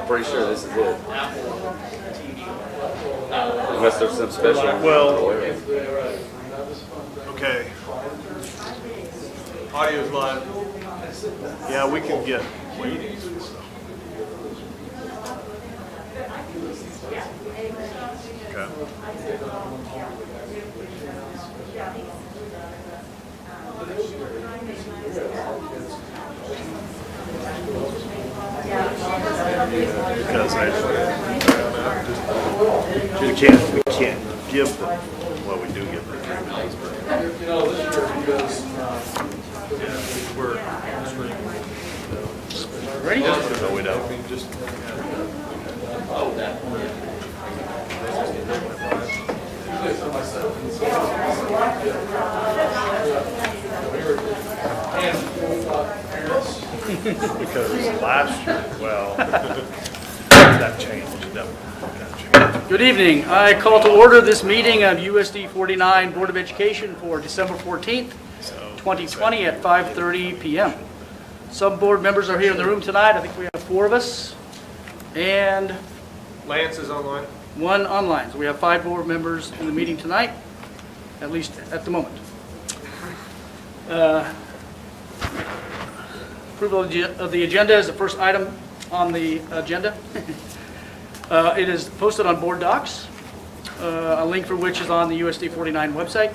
Pretty sure this is it. Unless there's some special. Well, okay. Audio's live. Yeah, we can get meetings and stuff. Okay. Because we can't give them, well, we do give them 3 minutes, but We're ready? No, we don't. Because last year, well, that changed. That changed. Good evening. I call to order this meeting of USD 49 Board of Education for December 14th, 2020 at 5:30 p.m. Some board members are here in the room tonight. I think we have 4 of us and Lance is online. 1 online. So we have 5 board members in the meeting tonight, at least at the moment. Approval of the agenda is the first item on the agenda. It is posted on board docs, a link for which is on the USD 49 website.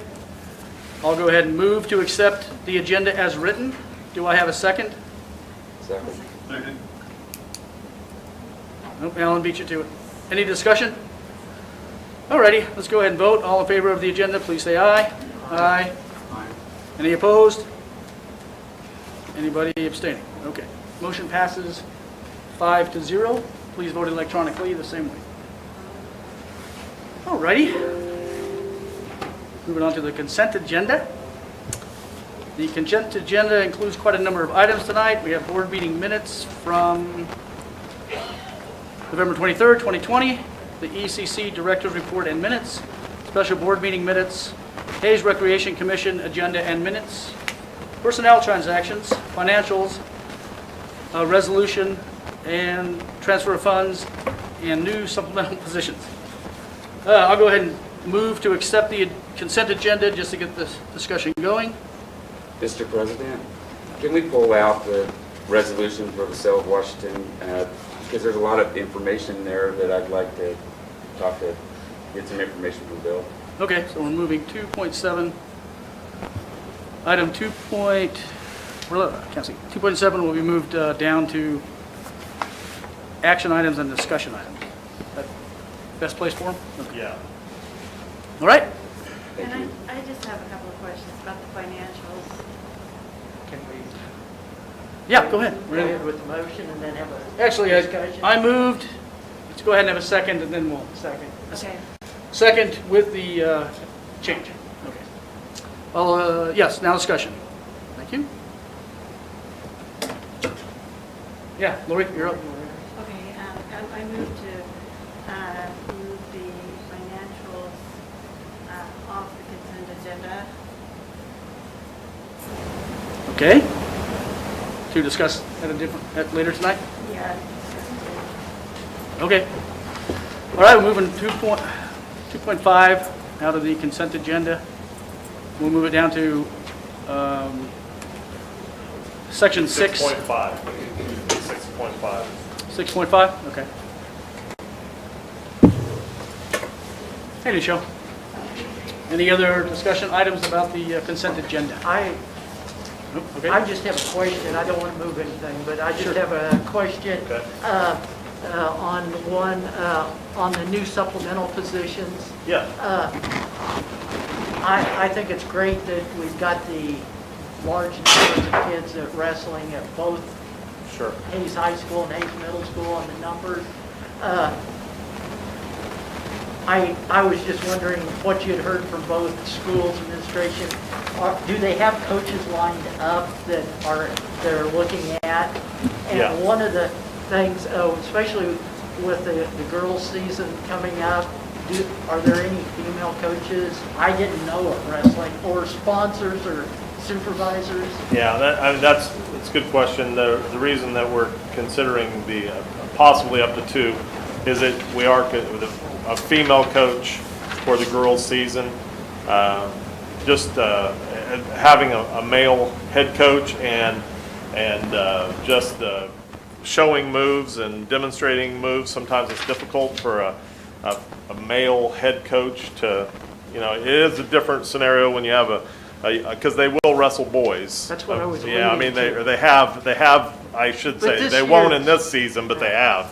I'll go ahead and move to accept the agenda as written. Do I have a second? Second. Nope, Alan beat you to it. Any discussion? Alrighty, let's go ahead and vote. All in favor of the agenda, please say aye. Aye. Any opposed? Anybody abstaining? Okay. Motion passes 5-0. Please vote electronically the same way. Alrighty. Moving on to the consent agenda. The consent agenda includes quite a number of items tonight. We have board meeting minutes from November 23rd, 2020, the ECC Director's Report and minutes, special board meeting minutes, Hayes Recreation Commission agenda and minutes, personnel transactions, financials, resolution, and transfer of funds, and new supplemental positions. I'll go ahead and move to accept the consent agenda just to get this discussion going. Mr. President, can we pull out the resolution for the sale of Washington? Because there's a lot of information there that I'd like to get some information from Bill. Okay, so we're moving 2.7. Item 2.7 will be moved down to action items and discussion items. That best place for them? Okay. Yeah. All right. Thank And you. I just have a couple of questions about the financials. Can we Yeah, go ahead. go ahead with the motion and then have a Actually, discussion? I moved. Let's go ahead and have a second, and then we'll Second. Okay. second with the change. Okay. Well, yes. Now discussion. Thank you. Yeah, Lori, you're up. Okay, I moved to move the financials off the consent agenda. Okay. To discuss at later tonight. Yeah. Okay. All right, we're moving 2.5 out of the consent agenda. We'll move it down to section 6. 6.5. 6.5. 6.5, okay. Hey, Michelle. Any other discussion items about the consent agenda? Nope, okay. I just have a question. I don't want to move anything, but I just have a question Okay. on the new supplemental positions. Yeah. I think it's great that we've got the large numbers of kids at wrestling at both Sure. Hayes High School and Hayes Middle School on the numbers. I was just wondering what you had heard from both schools administration. Do they have coaches lined up that they're looking at? And Yeah. one of the things, especially with the girls' season coming up, are there any female coaches I didn't know of wrestling, or sponsors or supervisors? Yeah, that's it's a good question. The reason that we're considering the possibly up to 2 is that we are with a female coach for the girls' season. Just having a male head coach and just showing moves and demonstrating moves. Sometimes it's difficult for a male head coach to, it is a different scenario when you have because they will wrestle boys. That's what I was Yeah, I mean, alluding to. they have, I should But say, this they won't year- in this season, but they have.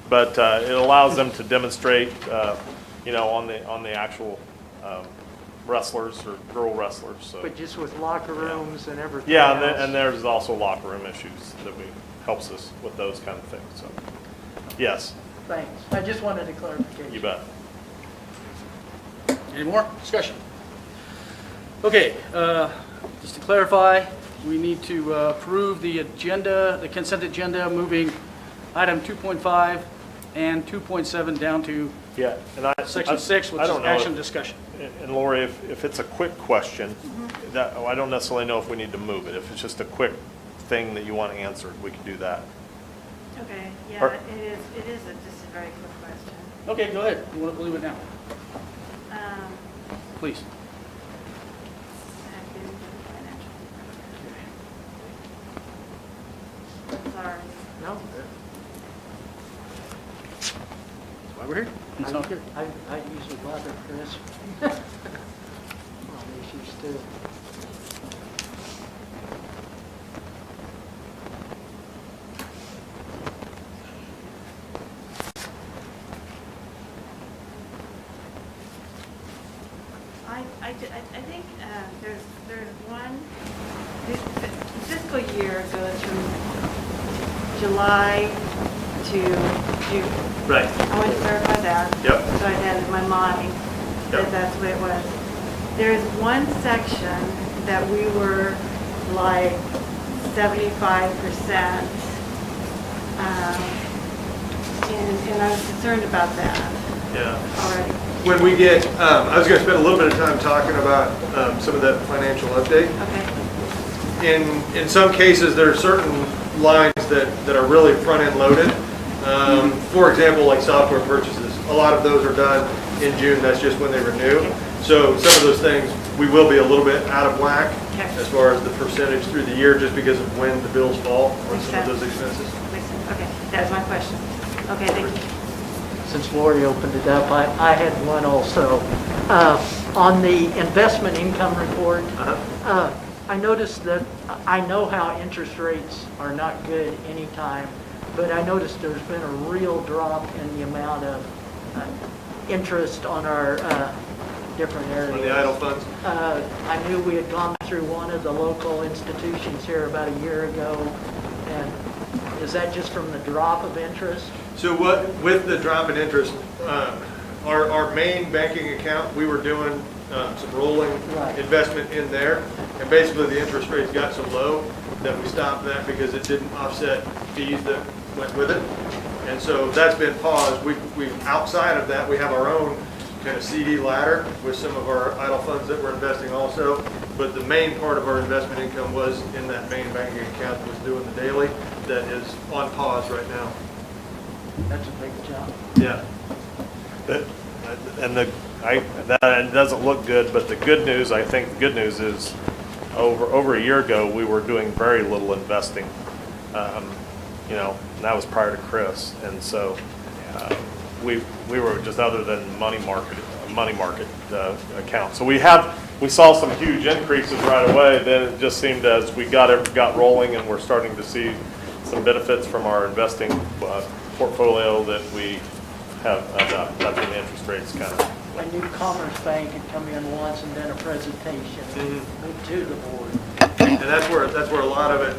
But it allows them to demonstrate, on the actual wrestlers or girl wrestlers. So But just with locker rooms and everything yeah, else. and there's also locker room issues that helps us with those kind of things. So yes, Thanks. I just wanted a clarification. you bet. Any more discussion? Okay, just to clarify, we need to approve the agenda, the consent agenda, moving item 2.5 and 2.7 down to Yeah, and section 6, which I is don't know action discussion. And Lori, if it's a quick question, that I don't necessarily know if we need to move it. If it's just a quick thing that you want answered, we can do that. Okay, yeah, Or- it is just a very quick question. Okay, go ahead. You want to believe it now? Please. I've been to the financial. Sorry. No, That's why we're here. It's not good. I usually bother Chris. On issues too. I think there's one, the fiscal year goes from July to June. Right. I want to clarify that. Yep. So I had in my mind that Yep. that's what it was. There's one section that we were like 75%, and I was concerned about that Yeah. already. When we get, I was going to spend a little bit of time talking about some of that financial update. Okay. In some cases, there are certain lines that are really front-end loaded. For example, like software purchases, a lot of those are done in June. That's just when they renew. So some of those things, we will be a little bit out of whack Okay. as far as the percentage through the year, just because of when the bills fall on Makes some of sense. those expenses. Makes sense. Okay, that was my question. Okay, thank you. Since Lori opened it up, I had one also. On the investment income report, I noticed that, I know how interest rates are not good anytime, but I noticed there's been a real drop in the amount of interest on our different areas. On the idle funds. I knew we had gone through one of the local institutions here about a year ago, and is that just from the drop of interest? So with the drop in interest, our main banking account, we were doing some rolling Right. investment in there. And basically the interest rates got so low that we stopped that because it didn't offset fees that went with it. And so that's been paused. We outside of that, we have our own kind of CD ladder with some of our idle funds that we're investing also. But the main part of our investment income was in that main banking account that was doing the daily, that is on pause right now. That's a big jump. Yeah. And that doesn't look good, but the good news, I think the good news is over a year ago, we were doing very little investing. And that was prior to Chris. And so we were just other than money market account. So we saw some huge increases right away. Then it just seemed as we got rolling and we're starting to see some benefits from our investing portfolio that we have. That's when the interest rates kind of. I knew Commerce Bank had come in once and done a presentation to the board. And that's where a lot of it,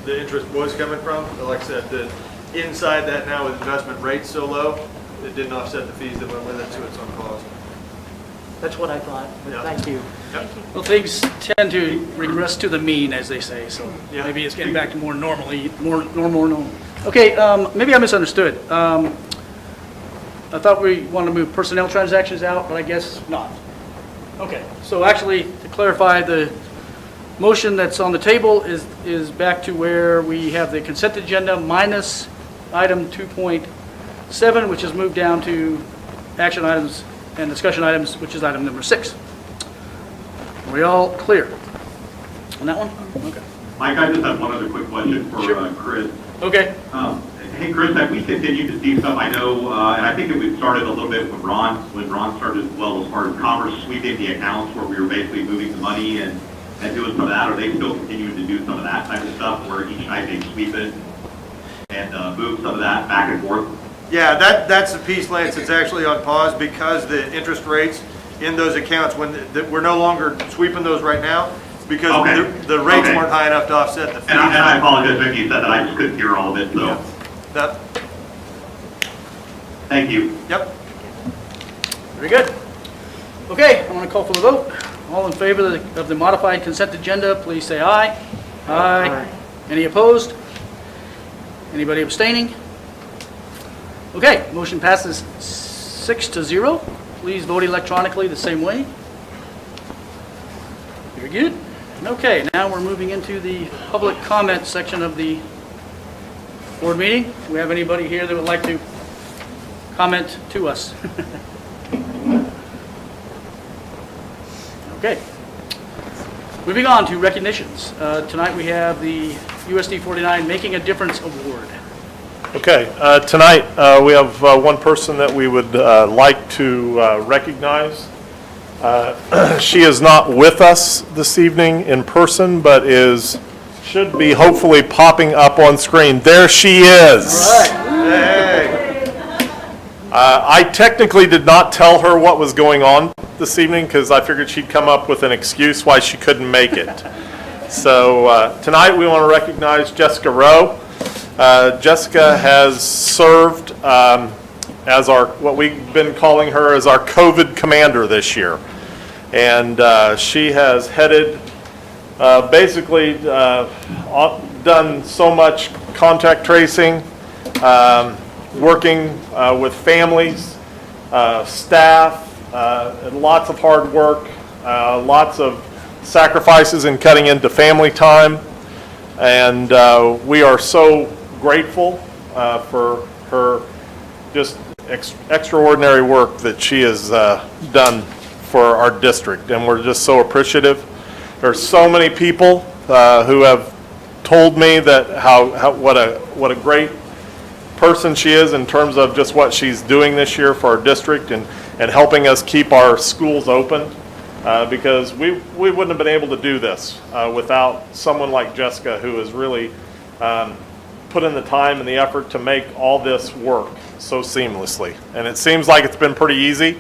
the interest was coming from. But like I said, inside that now with investment rates so low, it didn't offset the fees that went with it, so it's on pause. That's what I thought, but Yeah. thank you. Yep. Well, things tend to regress to the mean, as they say, so Yeah. maybe it's getting back to more normal. Okay, maybe I misunderstood. I thought we wanted to move personnel transactions out, but I guess not. Okay, so actually, to clarify, the motion that's on the table is back to where we have the consent agenda minus item 2.7, which is moved down to action items and discussion items, which is item number 6. Are we all clear on that one? Okay. Mike, I just have one other quick question for Chris. Okay. Hey, Chris, have we continued to see stuff? I know, and I think it started a little bit with Ron, when Ron started as well, as far as Commerce sweeping the accounts where we were basically moving the money and doing some of that. Are they still continuing to do some of that type of stuff where each night they sweep it and move some of that back and forth? Yeah, that's the piece, Lance, that's actually on pause because the interest rates in those accounts, we're no longer sweeping those right now because the rates weren't high enough to offset the fees. And I apologize if you said that, I just couldn't hear all of it, so. Yeah. Thank you. Yep. Very good. Okay, I want to call for the vote. All in favor of the modified consent agenda, please say aye. Aye. Any opposed? Anybody abstaining? Okay, motion passes 6-0. Please vote electronically the same way. Very good. Okay, now we're moving into the public comment section of the board meeting. Do we have anybody here that would like to comment to us? Okay. Moving on to recognitions. Tonight we have the USD 49 Making a Difference Award. Okay, tonight we have one person that we would like to recognize. She is not with us this evening in person, but should be hopefully popping up on screen. There she is. I technically did not tell her what was going on this evening because I figured she'd come up with an excuse why she couldn't make it. So tonight we want to recognize Jessica Rowe. Jessica has served as what we've been calling her as our COVID commander this year. And she has headed, basically done so much contact tracing, working with families, staff, lots of hard work, lots of sacrifices in cutting into family time. And we are so grateful for her just extraordinary work that she has done for our district, and we're just so appreciative. There's so many people who have told me that what a great person she is in terms of just what she's doing this year for our district and helping us keep our schools open, because we wouldn't have been able to do this without someone like Jessica, who has really put in the time and the effort to make all this work so seamlessly. And it seems like it's been pretty easy,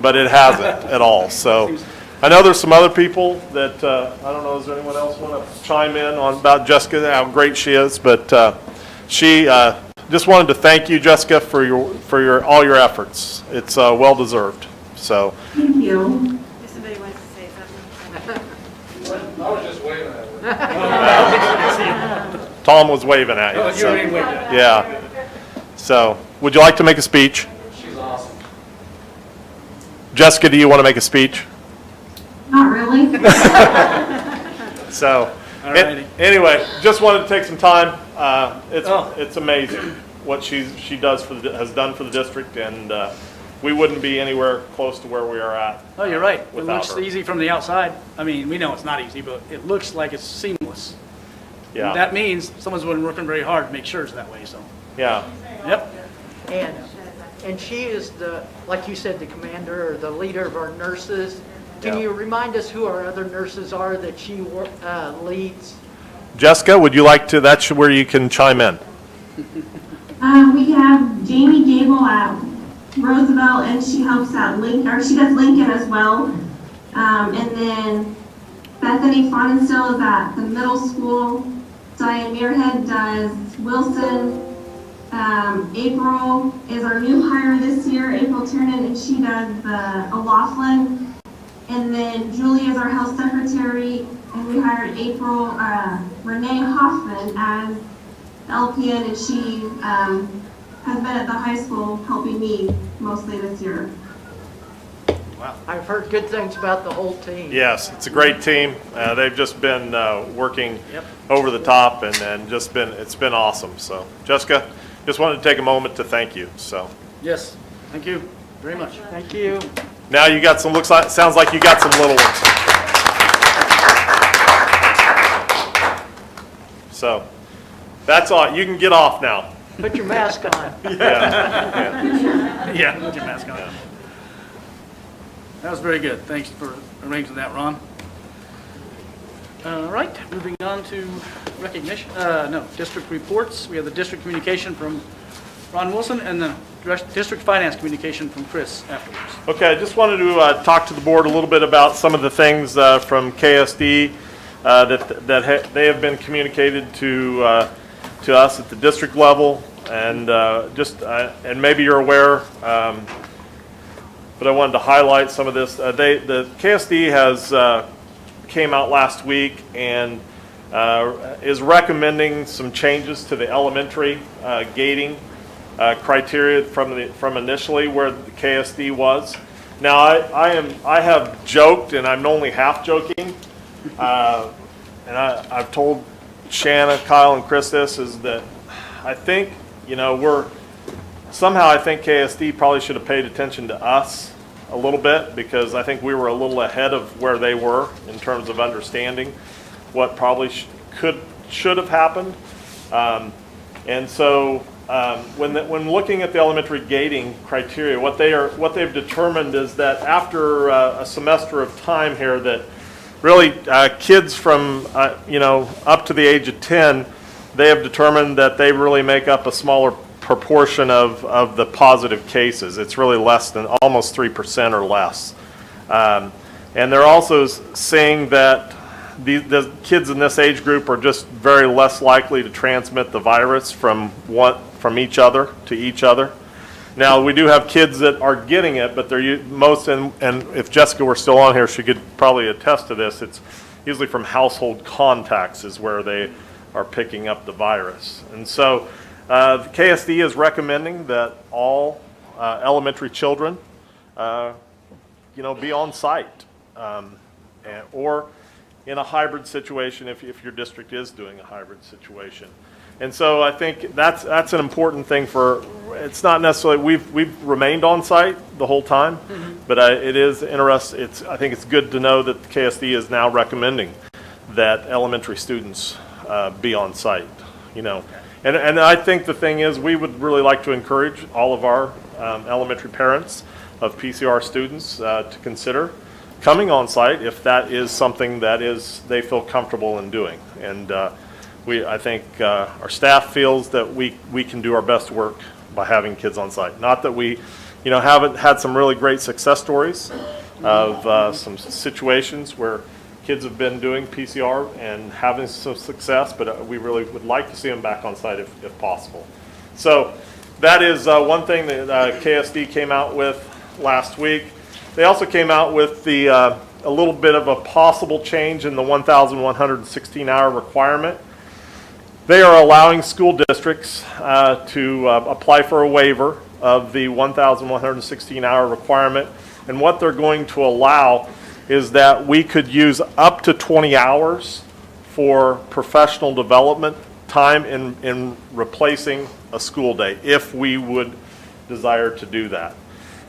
but it hasn't at all. So I know there's some other people that, I don't know, does anyone else want to chime in on about Jessica, how great she is? But she just wanted to thank you, Jessica, for all your efforts. It's well deserved. So Thank you. If somebody wants to say something. I was just waving at her. Tom was waving at you. Oh, you so, already waved at her. yeah. So would you like to make a speech? She's awesome. Jessica, do you want to make a speech? Not really. So, Alrighty. anyway, just wanted to take some time. It's amazing what she has done for the district, and we wouldn't be anywhere close to where we are at. Oh, you're right. It Without looks her. easy from the outside. I mean, we know it's not easy, but it looks like it's seamless. Yeah. That means someone's been working very hard to make sure it's that way, so. Yeah. Yep. And she is like you said, the commander or the leader of our nurses. Can Yeah. you remind us who our other nurses are that she leads? Jessica, would you like to? That's where you can chime in. We have Jamie Gable at Roosevelt, and she helps at Lincoln, or she does Lincoln as well. And then Bethany Fonenstill is at the middle school. Diane Muirhead does Wilson. April is our new hire this year, April Tiernan, and she does the O'Laughlin. And then Julie is our health secretary, and we hired April, Renee Hoffman as the LPN, and she has been at the high school helping me mostly this year. I've heard good things about the whole team. Yes, it's a great team. They've just been working Yep. over the top, and it's been awesome. So, Jessica, just wanted to take a moment to thank you. So, Yes, thank you very much. Thank you. now you got some. Sounds like you got some little ones. So, that's all. You can get off now. Put your mask on. Yeah. Yeah, put your mask on. That was very good. Thanks for arranging that, Ron. All right, moving on to recognition, district reports. We have the district communication from Ron Wilson and the district finance communication from Chris afterwards. Okay, I just wanted to talk to the board a little bit about some of the things from KSD that they have been communicated to us at the district level, and and maybe you're aware, but I wanted to highlight some of this. The KSD has came out last week and is recommending some changes to the elementary gating criteria from initially where the KSD was. Now I have joked, and I'm only half joking, and I've told Shanna, Kyle, and Chris this, is that I think, I think KSD probably should have paid attention to us a little bit, because I think we were a little ahead of where they were in terms of understanding what probably should have happened. And so when looking at the elementary gating criteria, what they've determined is that after a semester of time here, that really kids from up to the age of 10, they have determined that they really make up a smaller proportion of the positive cases. It's really less than almost 3% or less. And they're also saying that the kids in this age group are just very less likely to transmit the virus from each other to each other. Now, we do have kids that are getting it, but they're most, and if Jessica were still on here, she could probably attest to this, it's usually from household contacts is where they are picking up the virus. And so the KSD is recommending that all elementary children be on site or in a hybrid situation if your district is doing a hybrid situation. And so I think that's an important thing it's not necessarily, we've remained on site the whole time, but it is interesting. I think it's good to know that the KSD is now recommending that elementary students be on site, And I think the thing is, we would really like to encourage all of our elementary parents of PCR students to consider coming on site if that is something that they feel comfortable in doing. And I think our staff feels that we can do our best work by having kids on site. Not that we, haven't had some really great success stories of some situations where kids have been doing PCR and having some success, but we really would like to see them back on site if possible. So that is one thing that KSD came out with last week. They also came out with a little bit of a possible change in the 1,116-hour requirement. They are allowing school districts to apply for a waiver of the 1,116-hour requirement, and what they're going to allow is that we could use up to 20 hours for professional development time in replacing a school day, if we would desire to do that.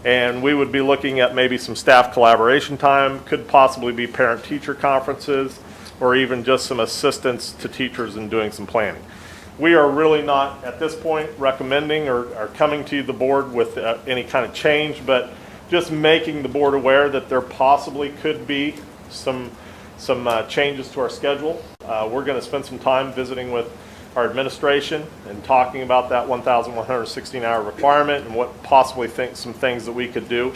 And we would be looking at maybe some staff collaboration time, could possibly be parent-teacher conferences, or even just some assistance to teachers in doing some planning. We are really not, at this point, recommending or coming to the board with any kind of change, but just making the board aware that there possibly could be some changes to our schedule. We're going to spend some time visiting with our administration and talking about that 1,116-hour requirement and what possibly some things that we could do.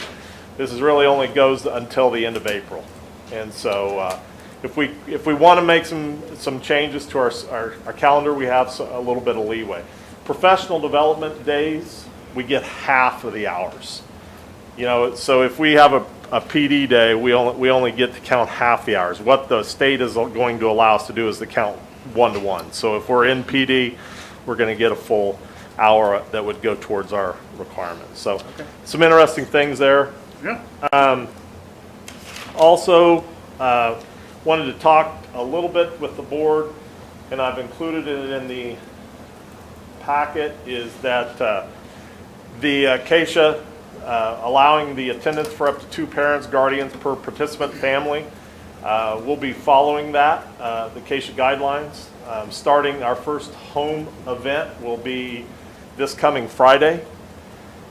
This is really only goes until the end of April, and so if we want to make some changes to our calendar, we have a little bit of leeway. Professional development days, we get half of the hours. So if we have a PD day, we only get to count half the hours. What the state is going to allow us to do is to count 1-to-1. So if we're in PD, we're going to get a full hour that would go towards our requirement. So some interesting things there. Yeah. Also, wanted to talk a little bit with the board, and I've included it in the packet, is that the Acacia allowing the attendance for up to 2 parents, guardians per participant family. We'll be following that, the Acacia guidelines. Starting our first home event will be this coming Friday.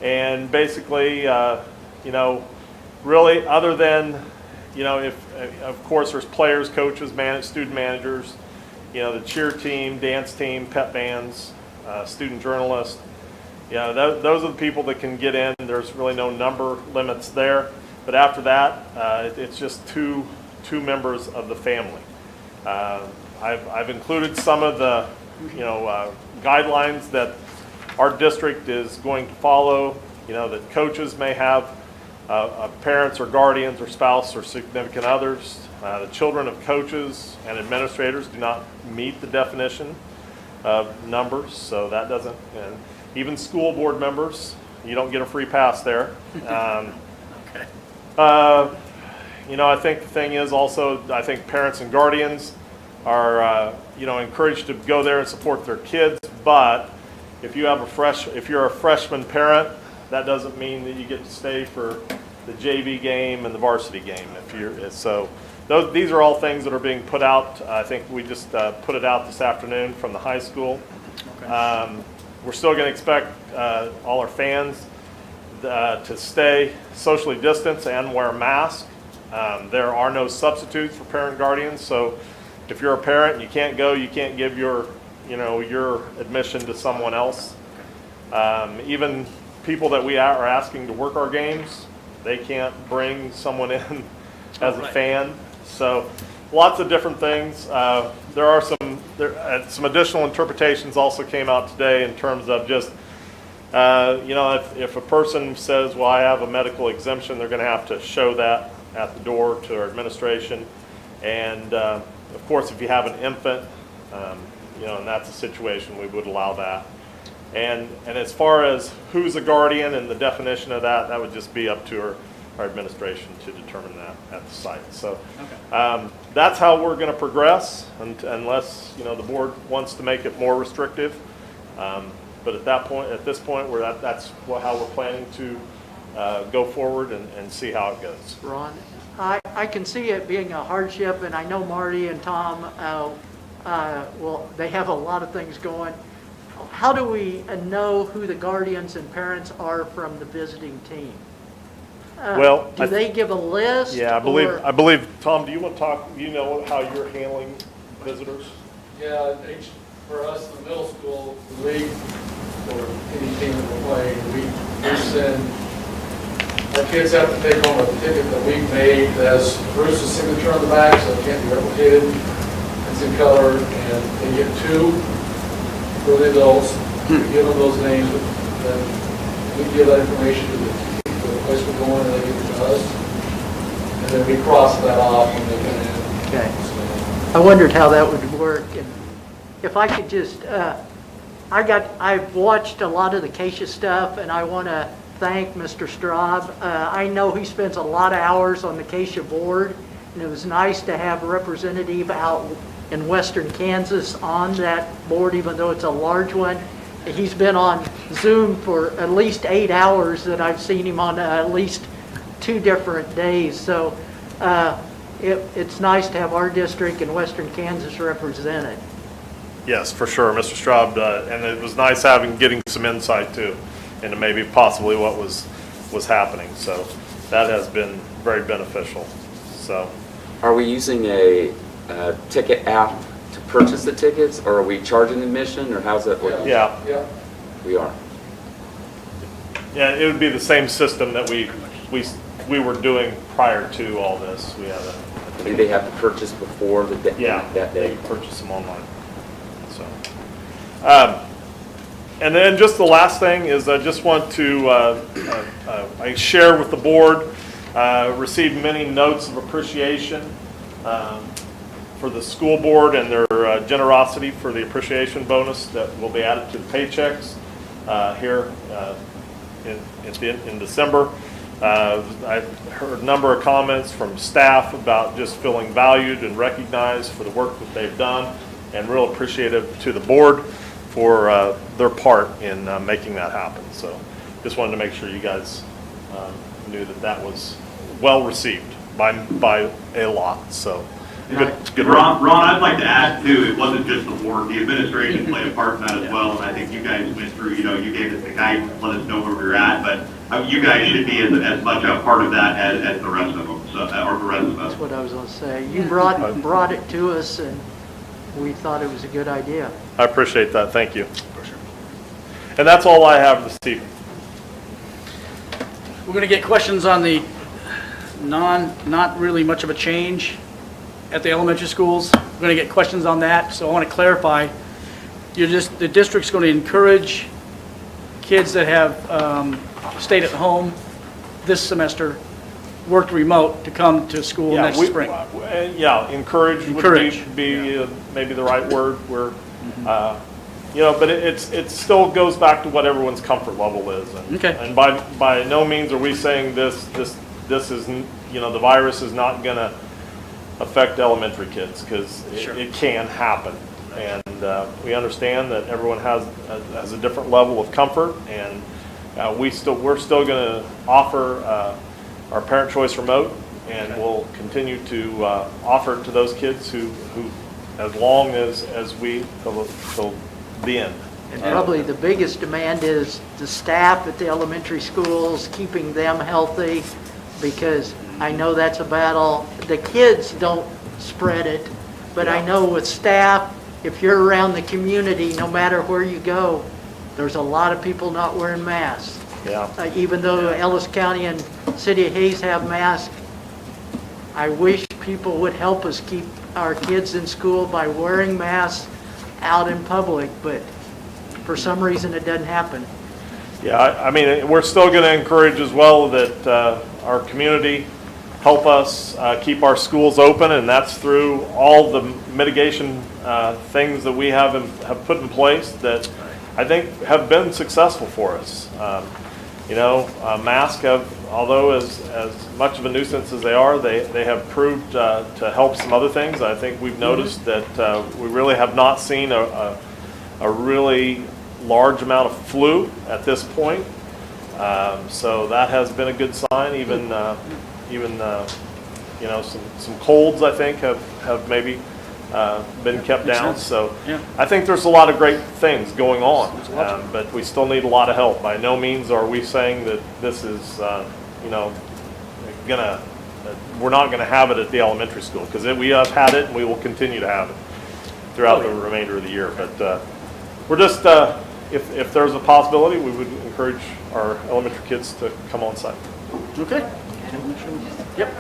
And basically, you know, really other than, you know, if, of course, there's players, coaches, student managers, you know, the cheer team, dance team, pep bands, student journalists. You know, those are the people that can get in. There's really no number limits there. But after that, it's just two members of the family. I've included some of the, you know, guidelines that our district is going to follow. You know, that coaches may have parents or guardians or spouse or significant others. The children of coaches and administrators do not meet the definition of numbers, so that doesn't, and even school board members, you don't get a free pass there. Okay. You know, I think the thing is also, I think parents and guardians are, you know, encouraged to go there and support their kids, but if you have if you're a freshman parent, that doesn't mean that you get to stay for the JV game and the varsity game. These are all things that are being put out. I think we just put it out this afternoon from the high school. Okay. We're still going to expect all our fans to stay socially distanced and wear masks. There are no substitutes for parent guardians, so if you're a parent and you can't go, you can't give your admission to someone else. Even people that we are asking to work our games, they can't bring someone in as a fan. So lots of different things. There are some additional interpretations also came out today in terms of just, you know, if a person says, well, I have a medical exemption, they're going to have to show that at the door to our administration. And of course, if you have an infant, you know, and that's a situation, we would allow that. And as far as who's a guardian and the definition of that, that would just be up to our administration to determine that at the site. So that's how we're going to progress, unless, you know, the board wants to make it more restrictive. But at this point, that's how we're planning to go forward and see how it goes. Ron, I can see it being a hardship, and I know Marty and Tom, well, they have a lot of things going. How do we know who the guardians and parents are from the visiting team? Well, do they give a list? Yeah, I believe, Tom, do you want to talk, you know how you're handling visitors? Yeah, for us, the middle school, the league, or any team that we're playing, we send, our kids have to take home a ticket that we made that has Bruce's signature on the back, so it can't be replicated. It's in color, and they get 2 for the adults. We give them those names, then we give that information to the place we're going, and they give it to us. And then we cross that off when they come in. Okay. So, I wondered how that would work. And if I could just, I've watched a lot of the Acacia stuff, and I want to thank Mr. Straub. I know he spends a lot of hours on the Acacia board, and it was nice to have a representative out in western Kansas on that board, even though it's a large one. He's been on Zoom for at least 8 hours that I've seen him on at least 2 different days. So it's nice to have our district in western Kansas represented. Yes, for sure, Mr. Straub, and it was nice getting some insight too into maybe possibly what was happening. So that has been very beneficial. So, are we using a ticket app to purchase the tickets, or are we charging admission, or how's that working? Yeah. We are. Yeah, it would be the same system that we were doing prior to all this. We have a Do they have to purchase before that day? They purchase them online. So, and then just the last thing is I just want to I share with the board, received many notes of appreciation for the school board and their generosity for the appreciation bonus that will be added to the paychecks here in December. I've heard a number of comments from staff about just feeling valued and recognized for the work that they've done, and real appreciative to the board for their part in making that happen. So just wanted to make sure you guys knew that that was well received by a lot. So good. Ron, I'd like to add too, it wasn't just the board, the administration played a part in that as well, and I think you guys went through, you gave us the guidance, let us know where we were at, but you guys should be as much a part of that as the rest of them, so, or the rest of us. That's what I was going to say. You brought it to us, and we thought it was a good idea. I appreciate that. Thank you. And that's all I have this evening. We're going to get questions on the not really much of a change at the elementary schools. We're going to get questions on that, so I want to clarify. The district's going to encourage kids that have stayed at home this semester, worked remote, to come to school next spring. Encourage would be maybe the right word. But it still goes back to what everyone's comfort level is. And, and by no means are we saying this is, the virus is not going to affect elementary kids, because it can happen. And we understand that everyone has a different level of comfort, and we're still going to offer our Parent Choice Remote, and we'll continue to offer it to those kids who as long as we till the end. And probably the biggest demand is the staff at the elementary schools, keeping them healthy, because I know that's a battle. The kids don't spread it, but I know with staff, if you're around the community, no matter where you go, there's a lot of people not wearing masks. Even though Ellis County and City of Hayes have masks, I wish people would help us keep our kids in school by wearing masks out in public, but for some reason it doesn't happen. I mean, we're still going to encourage as well that our community help us keep our schools open, and that's through all the mitigation things that we have put in place that I think have been successful for us. Masks although as much of a nuisance as they are, they have proved to help some other things. I think we've noticed that we really have not seen a really large amount of flu at this point. So that has been a good sign. Even some colds, I think, have maybe been kept down. So I think there's a lot of great things going on, but we still need a lot of help. By no means are we saying that this is, we're not gonna have it at the elementary school, because we have had it and we will continue to have it throughout the remainder of the year. But we're just, if there's a possibility, we would encourage our elementary kids to come on site. Yep.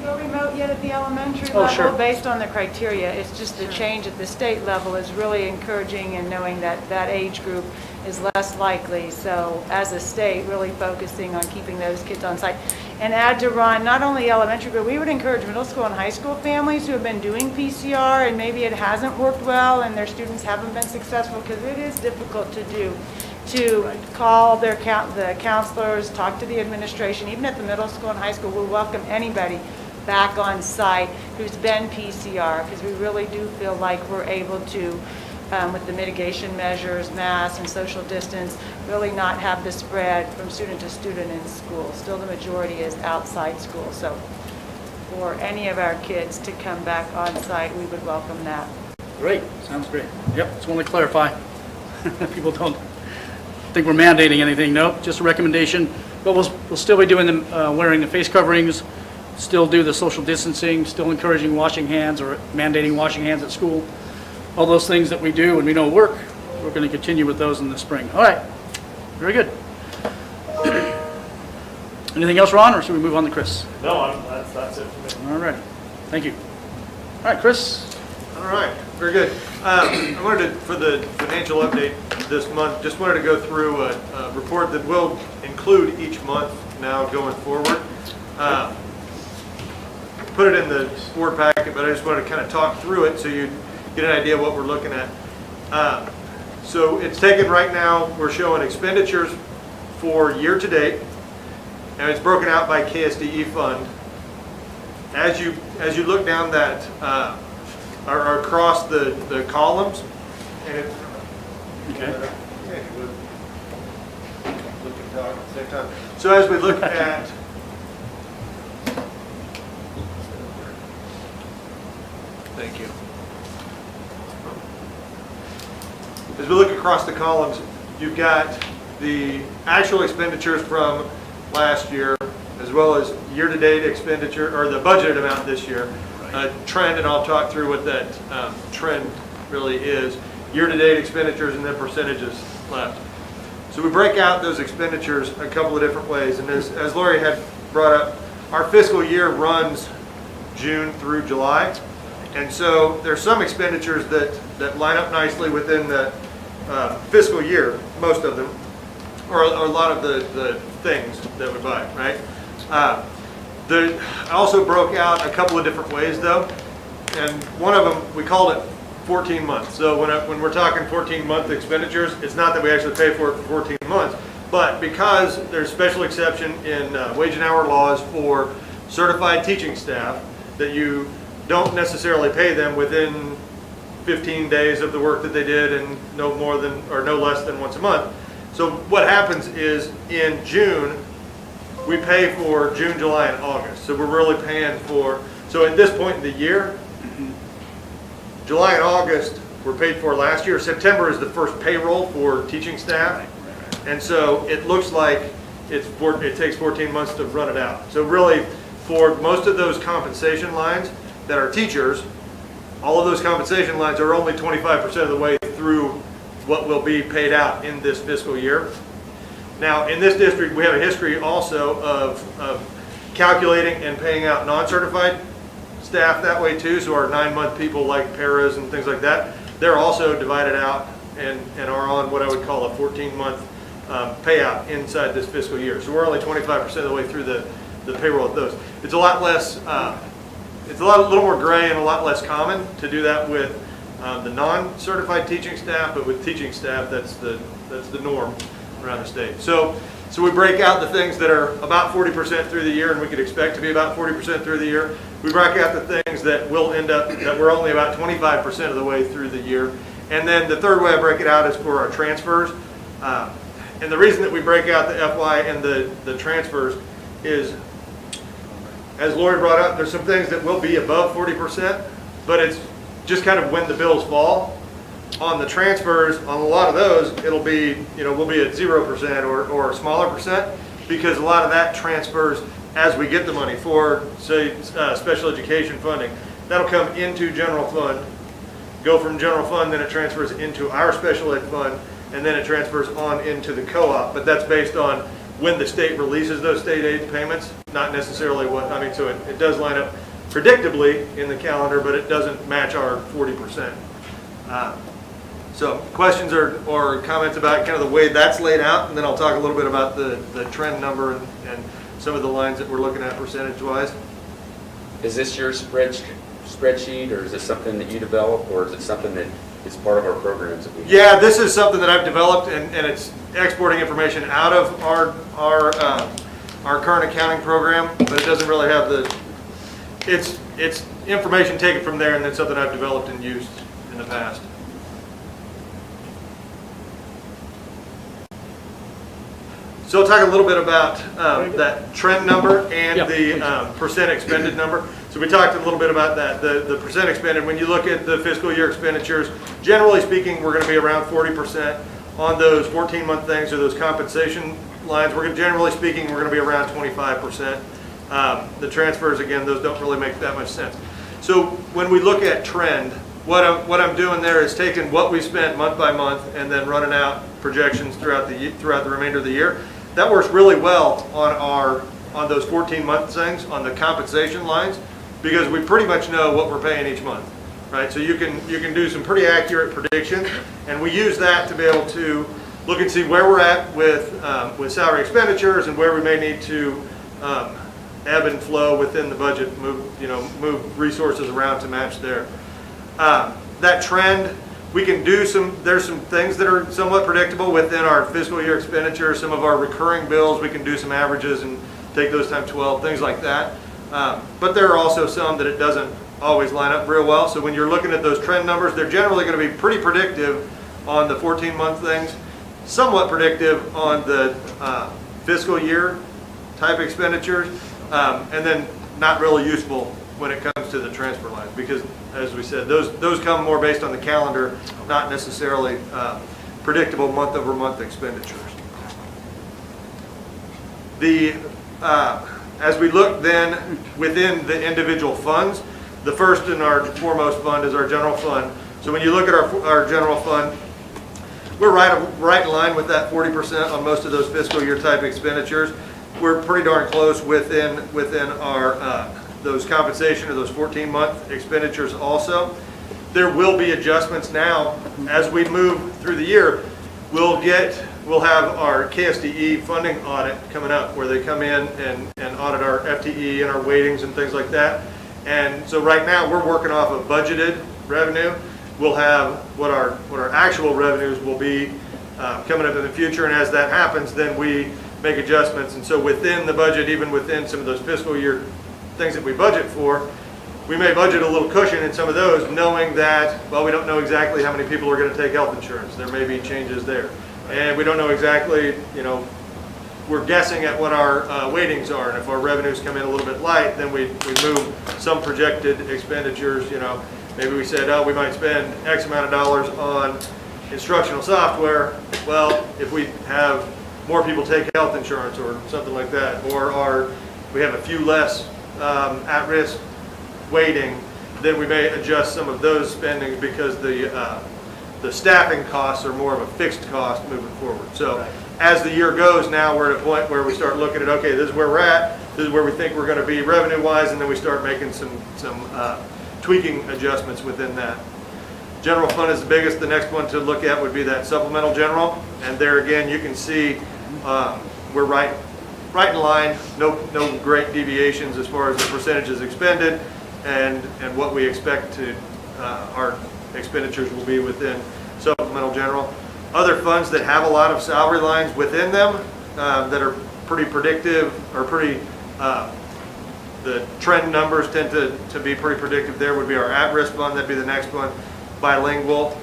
Go remote yet at the elementary level? Sure. Based on the criteria, it's just the change at the state level is really encouraging, and knowing that that age group is less likely. So as a state, really focusing on keeping those kids on site. And add to Ron, not only elementary, but we would encourage middle school and high school families who have been doing PCR and maybe it hasn't worked well and their students haven't been successful, because it is difficult to do, to call the counselors, talk to the administration. Even at the middle school and high school, we'll welcome anybody back on site who's been PCR, because we really do feel like we're able to, with the mitigation measures, masks and social distance, really not have the spread from student to student in school. Still the majority is outside school. So for any of our kids to come back on site, we would welcome that. Great, sounds great. Yep, just want to clarify. People don't think we're mandating anything. Nope, just a recommendation. But we'll still be doing the wearing the face coverings, still do the social distancing, still encouraging washing hands or mandating washing hands at school. All those things that we do and we know work, we're going to continue with those in the spring. All right, very good. Anything else, Ron, or should we move on to Chris? No, that's it for me. All right, thank you. All right, Chris. All right, very good. I wanted to, for the financial update this month, just wanted to go through a report that will include each month now going forward. Put it in the board packet, but I just wanted to kind of talk through it so you get an idea of what we're looking at. So it's taken right now, we're showing expenditures for year to date, and it's broken out by KSDE fund. As you look down that, or across the columns, and it, Okay. yeah, you would look and talk at the same time. So as we look at, thank you. As we look across the columns, you've got the actual expenditures from last year, as well as year-to-date expenditure, or the budgeted amount this year, trend, and I'll talk through what that trend really is, year-to-date expenditures and then percentages left. So we break out those expenditures a couple of different ways, and as Lori had brought up, our fiscal year runs June through July, and so there's some expenditures that line up nicely within the fiscal year, most of them, or a lot of the things that we buy, right? I also broke out a couple of different ways though, and one of them, we called it 14 months. So when we're talking 14-month expenditures, it's not that we actually pay for it for 14 months, but because there's special exception in wage and hour laws for certified teaching staff that you don't necessarily pay them within 15 days of the work that they did and no more than, or no less than once a month. So what happens is in June, we pay for June, July, and August. So we're really paying for, so at this point in the year, July and August were paid for last year. September is the first payroll for teaching staff. And so it looks like it takes 14 months to run it out. So really, for most of those compensation lines that are teachers, all of those compensation lines are only 25% of the way through what will be paid out in this fiscal year. Now, in this district, we have a history also of calculating and paying out non-certified staff that way too. So our 9-month people like paras and things like that, they're also divided out and are on what I would call a 14-month payout inside this fiscal year. So we're only 25% of the way through the payroll of those. It's a lot less, it's a little more gray and a lot less common to do that with the non-certified teaching staff, but with teaching staff, that's the norm around the state. So we break out the things that are about 40% through the year, and we could expect to be about 40% through the year. We break out the things that will end up, that we're only about 25% of the way through the year. And then the third way I break it out is for our transfers. And the reason that we break out the FY and the transfers is, as Lori brought up, there's some things that will be above 40%, but it's just kind of when the bills fall. On the transfers, on a lot of those, it'll be, we'll be at 0% or a smaller percent, because a lot of that transfers as we get the money for, say, special education funding. That'll come into general fund, go from general fund, then it transfers into our special ed fund, and then it transfers on into the co-op. But that's based on when the state releases those state aid payments, not necessarily what, so it does line up predictably in the calendar, but it doesn't match our 40%. So questions or comments about kind of the way that's laid out, and then I'll talk a little bit about the trend number and some of the lines that we're looking at percentage-wise. Is this your spreadsheet, or is it something that you develop, or is it something that is part of our programs that we have? Yeah, this is something that I've developed, and it's exporting information out of our current accounting program, but it doesn't really have it's information taken from there, and then something I've developed and used in the past. So I'll talk a little bit about that trend number and the percent expended number. So we talked a little bit about that, the percent expended. When you look at the fiscal year expenditures, generally speaking, we're going to be around 40% on those 14-month things, or those compensation lines. Generally speaking, we're going to be around 25%. The transfers, again, those don't really make that much sense. So when we look at trend, what I'm doing there is taking what we spent month by month and then running out projections throughout the remainder of the year. That works really well on those 14-month things, on the compensation lines, because we pretty much know what we're paying each month, right? So you can do some pretty accurate predictions, and we use that to be able to look and see where we're at with salary expenditures and where we may need to ebb and flow within the budget, move resources around to match there. That trend, we can do there's some things that are somewhat predictable within our fiscal year expenditures. Some of our recurring bills, we can do some averages and take those times 12, things like that. But there are also some that it doesn't always line up real well. So when you're looking at those trend numbers, they're generally going to be pretty predictive on the 14-month things, somewhat predictive on the fiscal year type expenditures, and then not really useful when it comes to the transfer lines, because as we said, those come more based on the calendar, not necessarily predictable month-over-month expenditures. As we look then within the individual funds, the first and our foremost fund is our general fund. So when you look at our general fund, we're right in line with that 40% on most of those fiscal year type expenditures. We're pretty darn close within our those compensation or those 14-month expenditures also. There will be adjustments now as we move through the year. We'll have our KSDE funding audit coming up, where they come in and audit our FTE and our weightings and things like that. And so right now we're working off of budgeted revenue. We'll have what our actual revenues will be coming up in the future, and as that happens, then we make adjustments. And so within the budget, even within some of those fiscal year things that we budget for, we may budget a little cushion in some of those, knowing that, well, we don't know exactly how many people are going to take health insurance. There may be changes there. And we don't know exactly, we're guessing at what our weightings are. And if our revenues come in a little bit light, then we move some projected expenditures. Maybe we said, oh, we might spend X amount of dollars on instructional software. Well, if we have more people take health insurance or something like that, or we have a few less at-risk weighting, then we may adjust some of those spendings, because the staffing costs are more of a fixed cost moving forward. So as the year goes, now we're at a point where we start looking at, okay, this is where we're at, this is where we think we're going to be revenue-wise, and then we start making some tweaking adjustments within that. General fund is the biggest. The next one to look at would be that supplemental general, and there again you can see we're right in line. No great deviations as far as the percentages expended and what we expect to our expenditures will be within supplemental general. Other funds that have a lot of salary lines within them that are pretty predictive, or pretty the trend numbers tend to be pretty predictive. There would be our at-risk fund. That'd be the next one. Bilingual.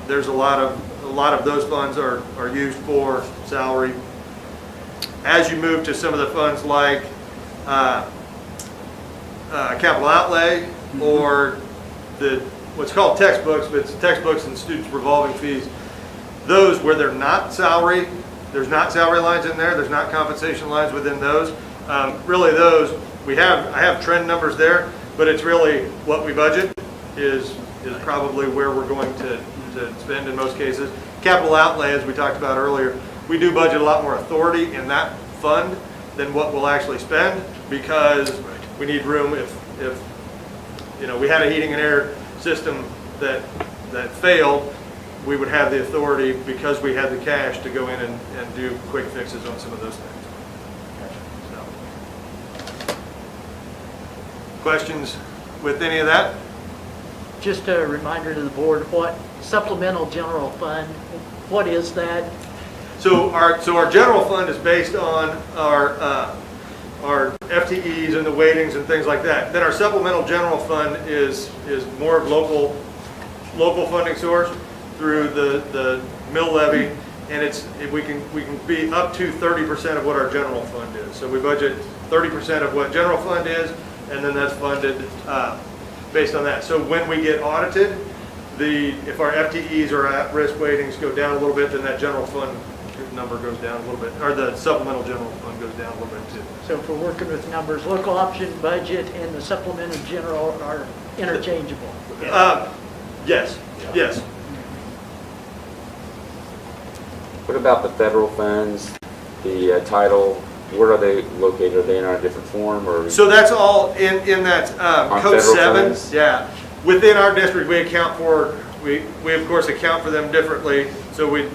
There's a lot of those funds are used for salary. As you move to some of the funds like capital outlay, or what's called textbooks, but it's textbooks and students revolving fees. Those where they're not salary, there's not salary lines in there. There's not compensation lines within those. Really, those I have trend numbers there, but it's really what we budget is probably where we're going to spend in most cases. Capital outlay, as we talked about earlier, we do budget a lot more authority in that fund than what we'll actually spend, because we need room if we had a heating and air system that failed, we would have the authority, because we had the cash, to go in and do quick fixes on some of those things. So, questions with any of that? Just a reminder to the board, what supplemental general fund, what is that? So our general fund is based on our FTEs and the weightings and things like that. Then our supplemental general fund is more of local funding source through the mill levy, and we can be up to 30% of what our general fund is. So we budget 30% of what general fund is, and then that's funded based on that. So when we get audited, if our FTEs or at-risk weightings go down a little bit, then that general fund number goes down a little bit, or the supplemental general fund goes down a little bit too. So if we're working with numbers, local option budget and the supplemental general are interchangeable? Yes. What about the federal funds, the title, where are they located? Are they in a different form, or? So that's all in that On code federal 7. funds? Yeah. Within our district, we account for, we of course account for them differently. So we,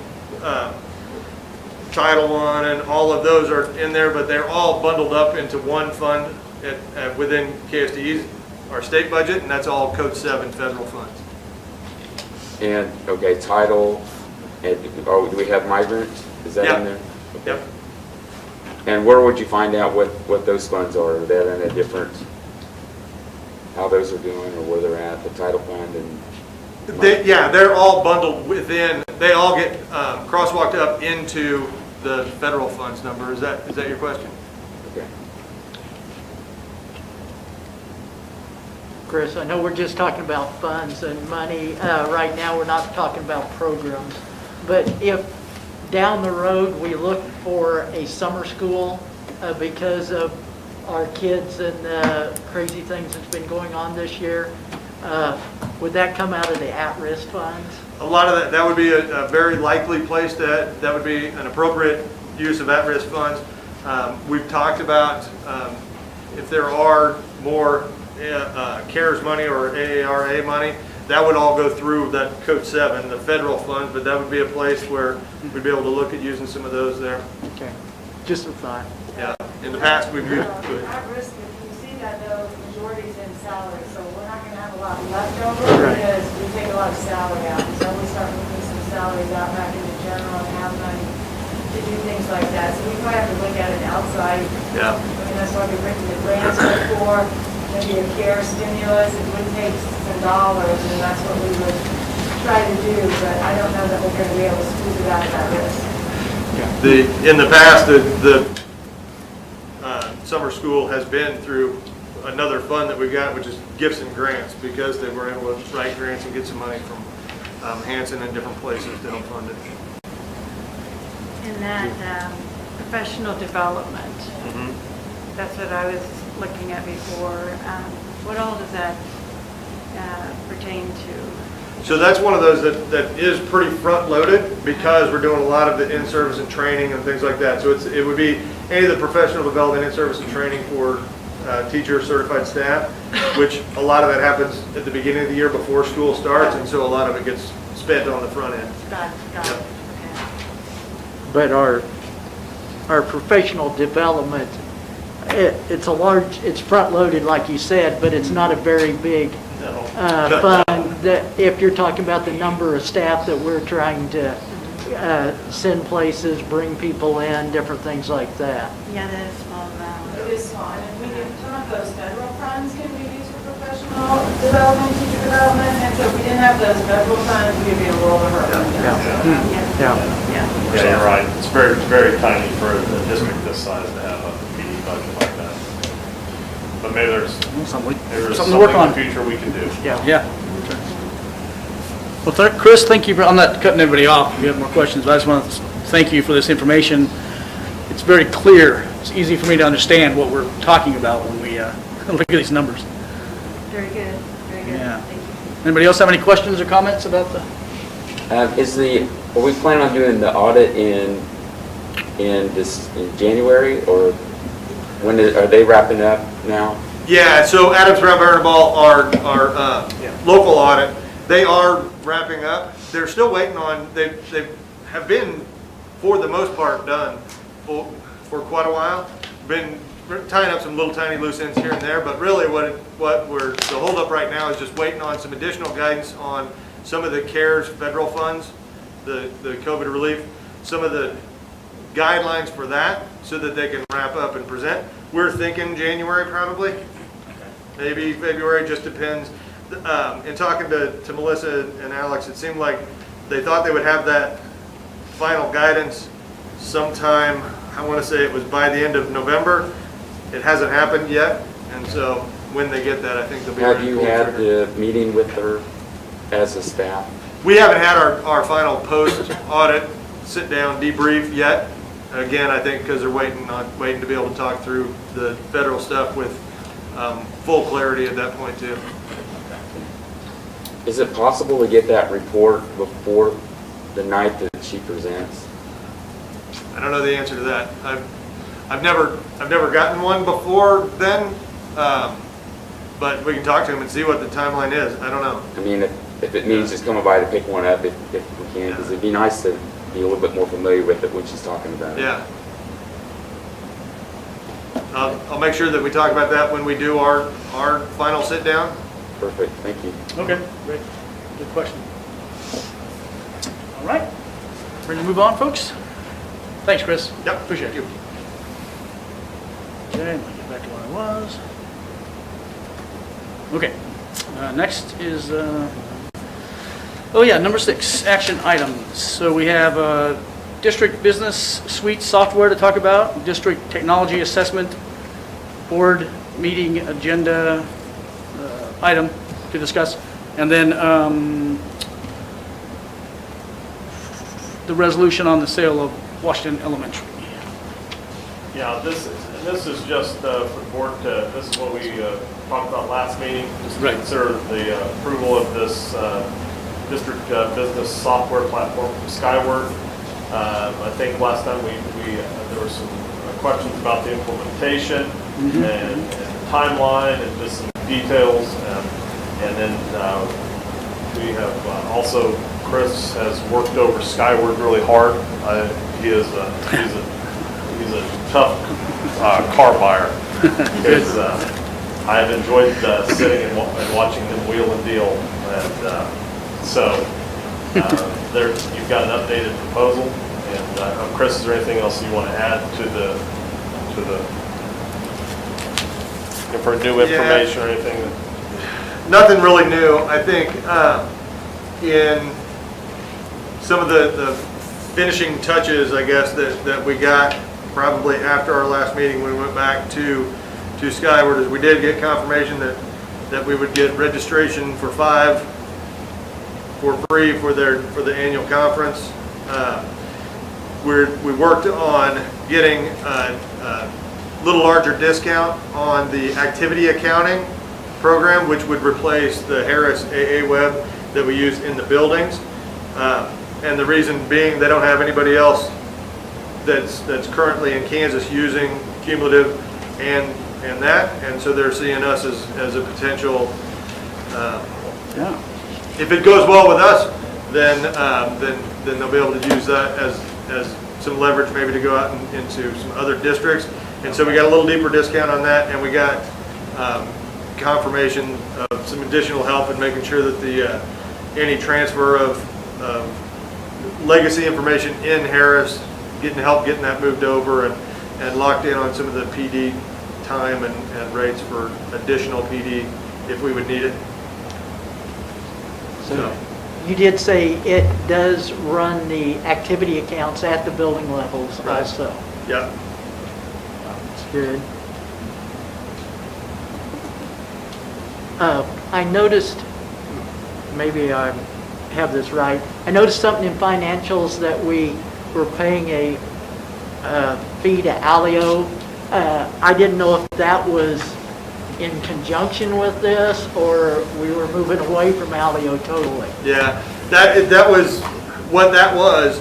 Title I and all of those are in there, but they're all bundled up into one fund within KSDE's, our state budget, and that's all code 7 federal funds. And, okay, title, and, do we have migrant? Is that in there? Okay. Yep. And where would you find out what those funds are? Are they in a different, how those are doing or where they're at, the title fund and? Yeah, they're all bundled within, they all get crosswalked up into the federal funds number. Is that your question? Okay. Chris, I know we're just talking about funds and money. Right now, we're not talking about programs. But if down the road, we look for a summer school because of our kids and the crazy things that's been going on this year, would that come out of the at-risk funds? A lot of that would be a very likely place that would be an appropriate use of at-risk funds. We've talked about if there are more CARES money or AARA money, that would all go through that Code 7, the federal fund, but that would be a place where we'd be able to look at using some of those there. Okay, just a thought. Yeah, in the past we've used. At risk, if you see that though, the majority's in salary, so we're not gonna have a lot left over Right. because we take a lot of salary out. So we start moving some salaries out back into general and have money to do things like that. So we probably have to look at it outside. Yeah. I mean, that's why we've written the grants before, maybe a CARE stimulus, it would take some dollars, and that's what we would try to do, but I don't know that we're gonna be able to squeeze it out of that risk. In the past, the summer school has been through another fund that we've got, which is gifts and grants, because they were able to write grants and get some money from Hanson and different places to help fund it. And that professional development, that's what I was looking at before. What all does that pertain to? So that's one of those that is pretty front-loaded because we're doing a lot of the in-service and training and things like that. So it would be any of the professional development, in-service and training for teacher certified staff, which a lot of that happens at the beginning of the year before school starts, and so a lot of it gets spent on the front end. Got it. Yep. Okay. But our professional development, it's front-loaded, like you said, but it's not a very big fund. That if you're talking about the number of staff that we're trying to send places, bring people in, different things like that. Yeah, that is small amount. It is small, and we can, some of those federal funds can be used for professional development, teacher development, and so if we didn't have those federal funds, we'd be a world of hurt. Yeah. Yeah, you're right. It's very, very tiny for a district this size to have a PD budget like that. But maybe there's Something something to work on. in the future we can do. Yeah. Well, Chris, thank you I'm not cutting everybody off if you have more questions, but I just want to thank you for this information. It's very clear. It's easy for me to understand what we're talking about when we look at these numbers. Very good, very good. Yeah. Thank you. Anybody else have any questions or comments about the? Are we planning on doing the audit in January, or are they wrapping up now? Yeah, so Adams Brown Bernabal, our local audit, they are wrapping up. They're still waiting on, they have been, for the most part, done for quite a while. Been tying up some little tiny loose ends here and there, but really the holdup right now is just waiting on some additional guidance on some of the CARES federal funds, the COVID relief, some of the guidelines for that so that they can wrap up and present. We're thinking January probably, maybe February, just depends. In talking to Melissa and Alex, it seemed like they thought they would have that final guidance sometime, I want to say it was by the end of November. It hasn't happened yet, and so when they get that, I think they'll be ready Have to you pull the had trigger. the meeting with her as a staff? We haven't had our final post-audit sit-down debrief yet. Again, I think because they're waiting to be able to talk through the federal stuff with full clarity at that point too. Is it possible to get that report before the night that she presents? I don't know the answer to that. I've never gotten one before then, but we can talk to them and see what the timeline is. I don't know. I mean, if it means just coming by to pick one up if we can, because it'd be nice to be a little bit more familiar with it when she's talking about it. Yeah. I'll make sure that we talk about that when we do our final sit down. Perfect, thank you. Okay, great. Good question. All right. Ready to move on, folks? Thanks, Chris. Yep. Appreciate it. Okay, let me get back to where I was. Okay, next is, oh yeah, number 6, action items. So we have district business suite software to talk about, district technology assessment, board meeting agenda item to discuss, and then the resolution on the sale of Washington Elementary. Yeah, this is just for the board to, this is what we talked about last meeting, just to Right. consider the approval of this district business software platform from Skyward. I think last time there were some questions about the implementation and timeline and just some details. And then we have also, Chris has worked over Skyward really hard. He's a tough car buyer because I've enjoyed sitting and watching them wheel and deal. And so you've got an updated proposal. And Chris, is there anything else you want to add to the for new information or anything? Nothing really new. I think in some of the finishing touches, I guess, that we got probably after our last meeting when we went back to Skyward, is we did get confirmation that we would get registration for 5 for free for the annual conference. We worked on getting a little larger discount on the activity accounting program, which would replace the Harris AA Web that we use in the buildings. And the reason being, they don't have anybody else that's currently in Kansas using cumulative and that, and so they're seeing us as a potential. If it goes well with us, then they'll be able to use that as some leverage, maybe to go out into some other districts. And so we got a little deeper discount on that, and we got confirmation of some additional help in making sure that any transfer of legacy information in Harris, getting that moved over and locked in on some of the PD time and rates for additional PD if we would need it. So you did say it does run the activity accounts at the building levels also. Yeah. That's good. I noticed, maybe I have this right, I noticed something in financials that we were paying a fee to Alio. I didn't know if that was in conjunction with this, or we were moving away from Alio totally. Yeah, that was what that was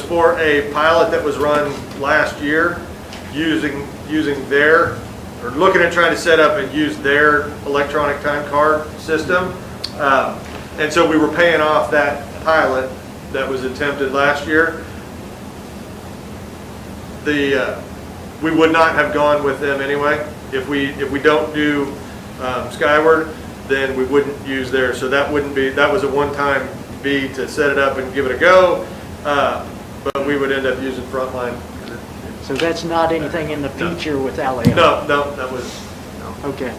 for a pilot that was run last year using their, or looking at trying to set up and use their electronic time card system. And so we were paying off that pilot that was attempted last year. We would not have gone with them anyway. If we don't do Skyward, then we wouldn't use theirs. So that was a one-time fee to set it up and give it a go. But we would end up using Frontline. So that's not anything in the future with Alio? No, that was, no. Okay.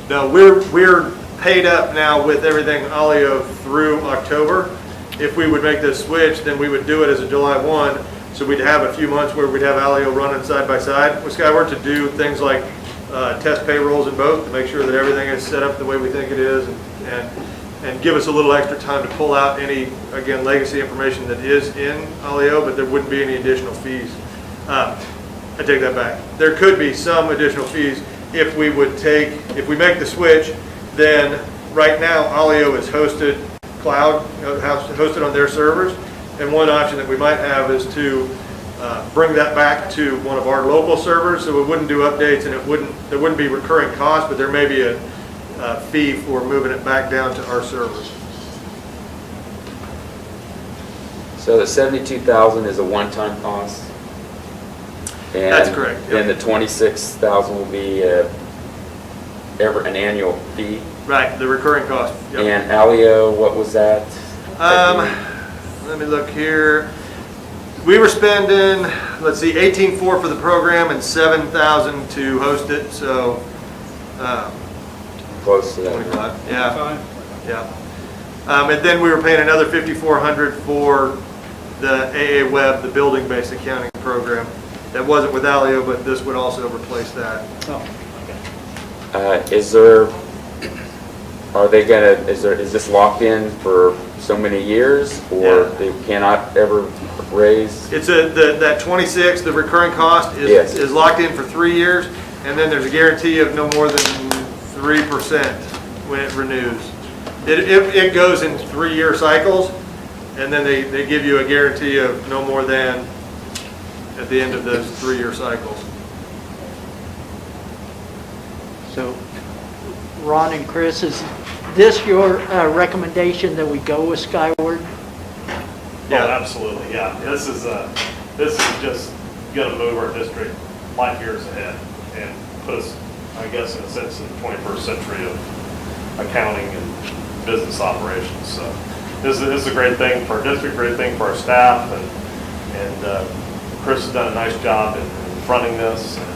No, we're paid up now with everything Alio through October. If we would make this switch, then we would do it as a July 1. So we'd have a few months where we'd have Alio running side by side with Skyward to do things like test payrolls in both, to make sure that everything is set up the way we think it is, and give us a little extra time to pull out any, again, legacy information that is in Alio, but there wouldn't be any additional fees. I take that back. There could be some additional fees if we make the switch. Then right now Alio is hosted cloud, hosted on their servers. And one option that we might have is to bring that back to one of our local servers, so we wouldn't do updates, and there wouldn't be recurring costs, but there may be a fee for moving it back down to our servers. So the $72,000 is a one-time cost? And That's correct, yep. Then the $26,000 will be an annual fee? Right, the recurring cost. Yep. And Alio, what was that? Let me look here. We were spending, let's see, 18.4 for the program and 7,000 to host it, so, Close to that. 25, yeah, yeah. And then we were paying another 5,400 for the AA Web, the building-based accounting program. That wasn't with Alio, but this would also replace that. Oh, Is this locked in for so many years, or Yeah. they cannot ever raise? It's that 26, the recurring cost Yes. is locked in for 3 years, and then there's a guarantee of no more than 3% when it renews. It goes in 3-year cycles, and then they give you a guarantee of no more than at the end of those 3-year cycles. So, Ron and Chris, is this your recommendation that we go with Skyward? Yeah, absolutely, yeah. This is just gonna move our district light years ahead and put us, I guess, in a sense, in the 21st century of accounting and business operations. So this is a great thing for our district, great thing for our staff, and Chris has done a nice job in fronting this, and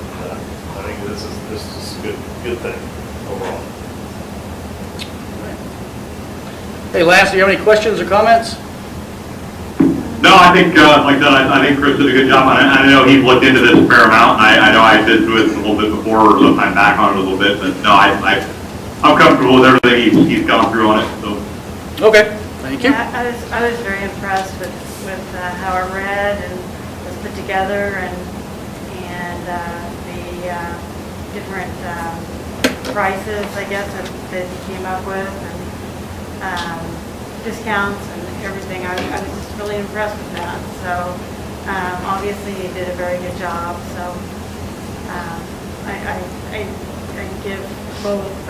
I think this is a good thing overall. Hey, Lance, do you have any questions or comments? No, I think, like I said, I think Chris did a good job. I know he's looked into this a fair amount. I know I did do it a little bit before, or sometime back on it a little bit, but no, I'm comfortable with everything he's gone through on it, so. Okay, thank you. I was very impressed with how it read and was put together, and the different prices, I guess, that he came up with, and discounts and everything. I was just really impressed with that. So obviously he did a very good job. So I give both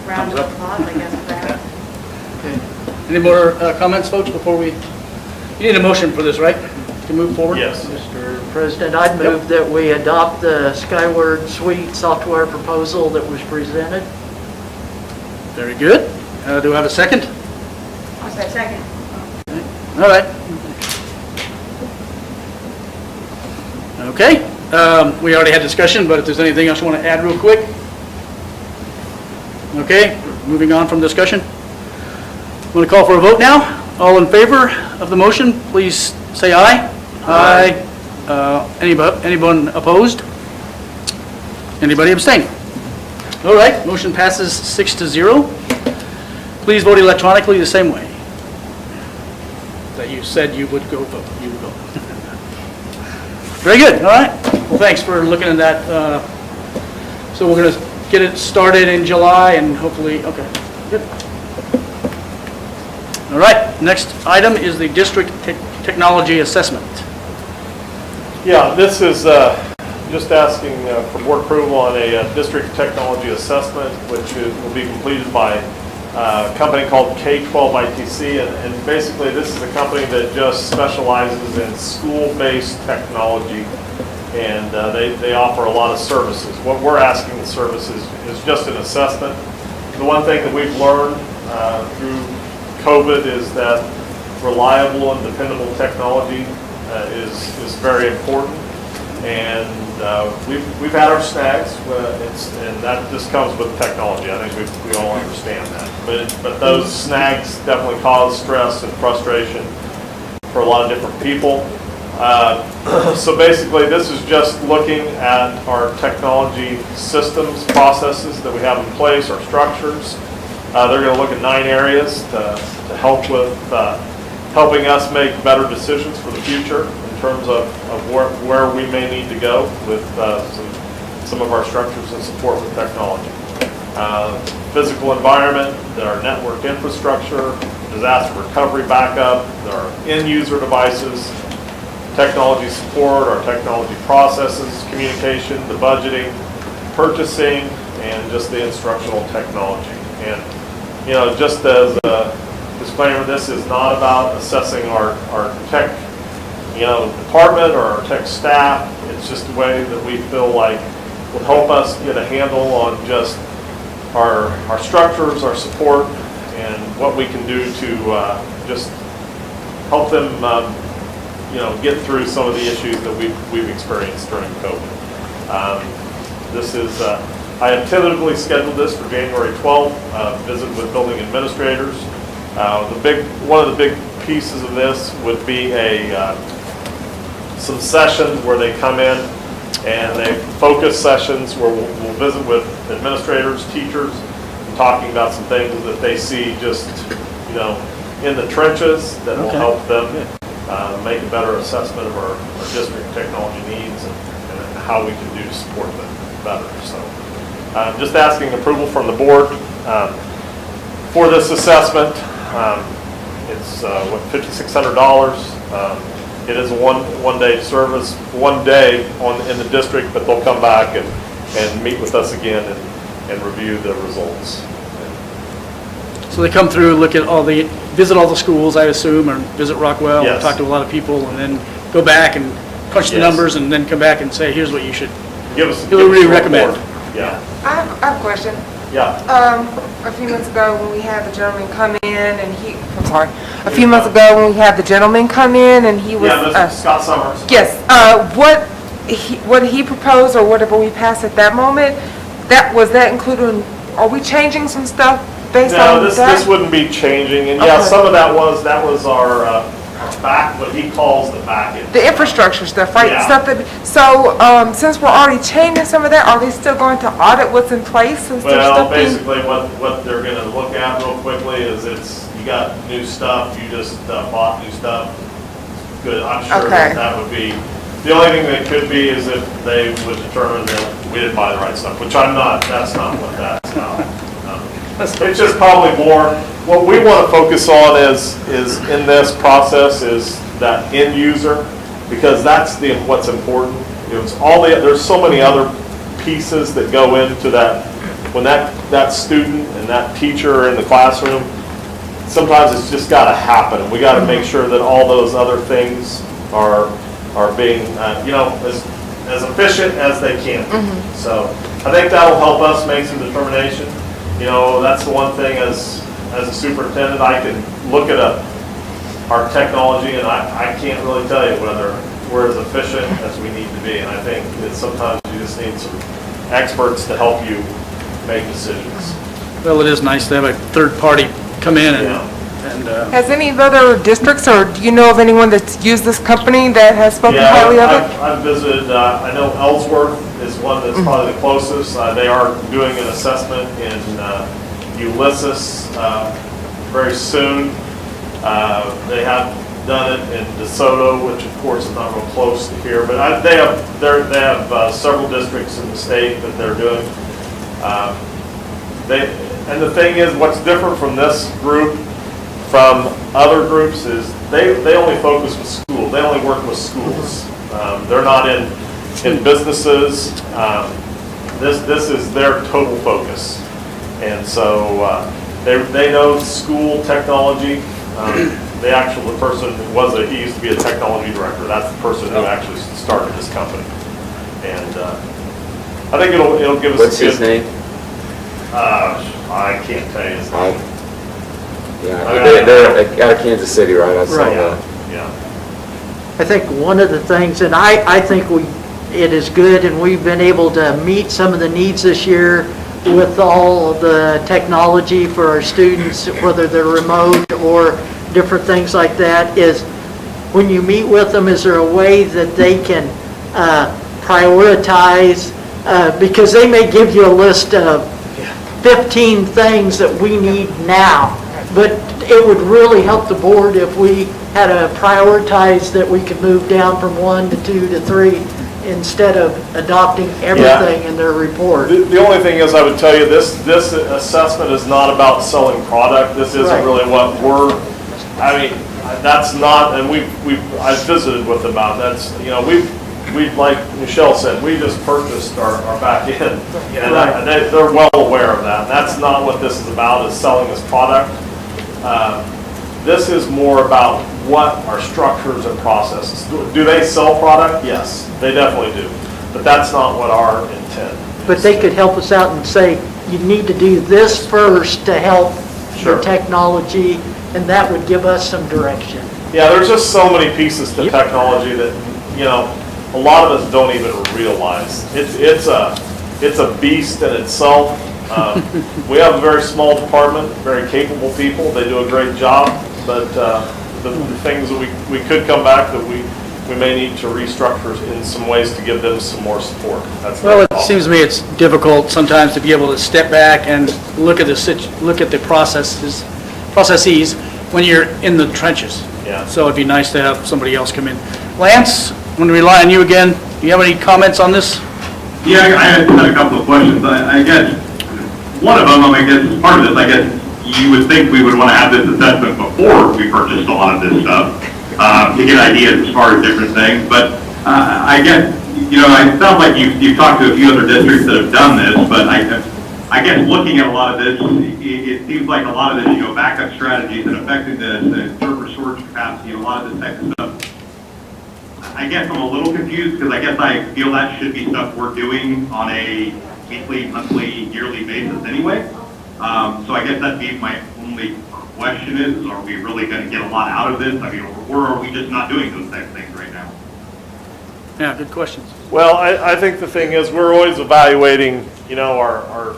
round of applause, I guess, for that. Okay. Any more comments, folks, before we, you need a motion for this, right? To move forward? Yes. Mr. President, I'd move that we adopt the Skyward Suite software proposal that was presented. Very good. Do I have a second? I'll say second. All right. Okay. We already had discussion, but if there's anything else you want to add real quick? Okay, moving on from discussion. I'm going to call for a vote now. All in favor of the motion, please say aye. Aye. Anyone opposed? Anybody abstain? All right, motion passes 6-0. Please vote electronically the same way that you said you would go vote. You would vote. Very good. All right. Well, thanks for looking at that. So we're going to get it started in July and hopefully, okay, good. All right. Next item is the district technology assessment. Yeah, this is just asking for board approval on a district technology assessment, which will be completed by a company called K-12 ITC, and basically this is a company that just specializes in school-based technology, and they offer a lot of services. What we're asking the services is just an assessment. The one thing that we've learned through COVID is that reliable and dependable technology is very important, and we've had our snags, and that just comes with technology. I think we all understand that. But those snags definitely cause stress and frustration for a lot of different people. So basically, this is just looking at our technology systems, processes that we have in place, our structures. They're going to look at 9 areas to help with helping us make better decisions for the future in terms of where we may need to go with some of our structures and support with technology. Physical environment, our network infrastructure, disaster recovery backup, our end user devices, technology support, our technology processes, communication, the budgeting, purchasing, and just the instructional technology. And, you know, just as a disclaimer, this is not about assessing our tech, department or our tech staff. It's just a way that we feel like will help us get a handle on just our structures, our support, and what we can do to just help them get through some of the issues that we've experienced during COVID. This is, I have tentatively scheduled this for January 12th, visit with building administrators. One of the big pieces of this would be some sessions where they come in and they focus sessions where we'll visit with administrators, teachers, talking about some things that they see just, in the trenches that will help them make a better assessment of our district technology needs and how we can do to support them better. So just asking approval from the board for this assessment. It's $5,600. It is a one day service, 1 day in the district, but they'll come back and meet with us again and review the results. So they come through, visit all the schools, I assume, or visit Rockwell, Yes. talk to a lot of people, and then go back and crunch the Yes. numbers, and then come back and say, here's what you should Give us really a recommend. report. Yeah. I have a question. Yeah. A few months ago when we had the gentleman come in and a few months ago when we had the gentleman come in and he was. Yeah, Mr. Scott Summers. Yes, what he proposed or whatever we passed at that moment, was that included, are we changing some stuff based on No, that? this wouldn't be changing, and yeah, Okay. some of that was our back, what he calls the back end. The infrastructure stuff, right? Yeah. Since we're already changing some of that, are they still going to audit what's in place since there's Well, stuff being? basically what they're gonna look at real quickly is you got new stuff, you just bought new stuff. Good, I'm sure Okay. that would be, the only thing that could be is if they would determine that we didn't buy the right stuff, which that's not what that's about. It's just probably more, what we want to focus on is in this process is that end user, because that's what's important. It's there's so many other pieces that go into that, when that student and that teacher are in the classroom, sometimes it's just got to happen. And we got to make sure that all those other things are being, as efficient as they can. So I think that'll help us make some determination. That's the one thing as a superintendent, I can look at our technology and I can't really tell you whether we're as efficient as we need to be. And I think that sometimes you just need some experts to help you make decisions. Well, it is nice to have a third party come in and Has any other districts, or do you know of anyone that's used this company that has spoken highly of it? I've visited, I know Ellsworth is one that's probably the closest. They are doing an assessment in Ulysses very soon. They have done it in DeSoto, which of course is not real close to here, but they have several districts in the state that they're doing. And the thing is, what's different from this group from other groups is they only focus with schools. They only work with schools. They're not in businesses. This is their total focus. And so they know school technology. The person he used to be a technology director. That's the person who actually started this company. And I think it'll give us What's his name? I can't tell you his name. Yeah, they're out of Kansas City, right? I saw that. Yeah. I think one of the things, and I think it is good, and we've been able to meet some of the needs this year with all of the technology for our students, whether they're remote or different things like that, is when you meet with them, is there a way that they can prioritize, because they may give you a list of 15 things that we need now, but it would really help the board if we had a prioritize that we could move down from 1 to 2 to 3 instead of adopting everything in their report. The only thing is, I would tell you, this assessment is not about selling product. This isn't really what that's not, and I've visited with them about that's, we've like Michelle said, we just purchased our back end, and they're well aware of that. And that's not what this is about, is selling this product. This is more about what our structures and processes. Do they sell product? Yes, they definitely do. But that's not what our intent is. But they could help us out and say, you need to do this first to help your technology, and that would give us some direction. Yeah, there's just so many pieces to technology that, you know, a lot of us don't even realize. It's a beast in itself. We have a very small department, very capable people. They do a great job, but the things that we could come back that we may need to restructure in some ways to give them some more support. That's Well, it all. seems to me it's difficult sometimes to be able to step back and look at the processes when you're in the trenches. Yeah. So it'd be nice to have somebody else come in. Lance, I'm going to rely on you again. Do you have any comments on this? Yeah, I had a couple of questions. I guess one of them, I guess, as part of this, I guess you would think we would want to have this assessment before we purchased a lot of this stuff to get ideas as far as different things. But I guess, you know, it sounds like you've talked to a few other districts that have done this, but I guess looking at a lot of this, it seems like a lot of this, you know, backup strategies and effectiveness and server storage capacity, a lot of this type of stuff. I guess I'm a little confused because I guess I feel that should be stuff we're doing on a weekly, monthly, yearly basis anyway. So I guess that'd be my only question is, are we really going to get a lot out of this? I mean, or are we just not doing those type of things right now? Yeah, good questions. Well, I think the thing is we're always evaluating, you know, our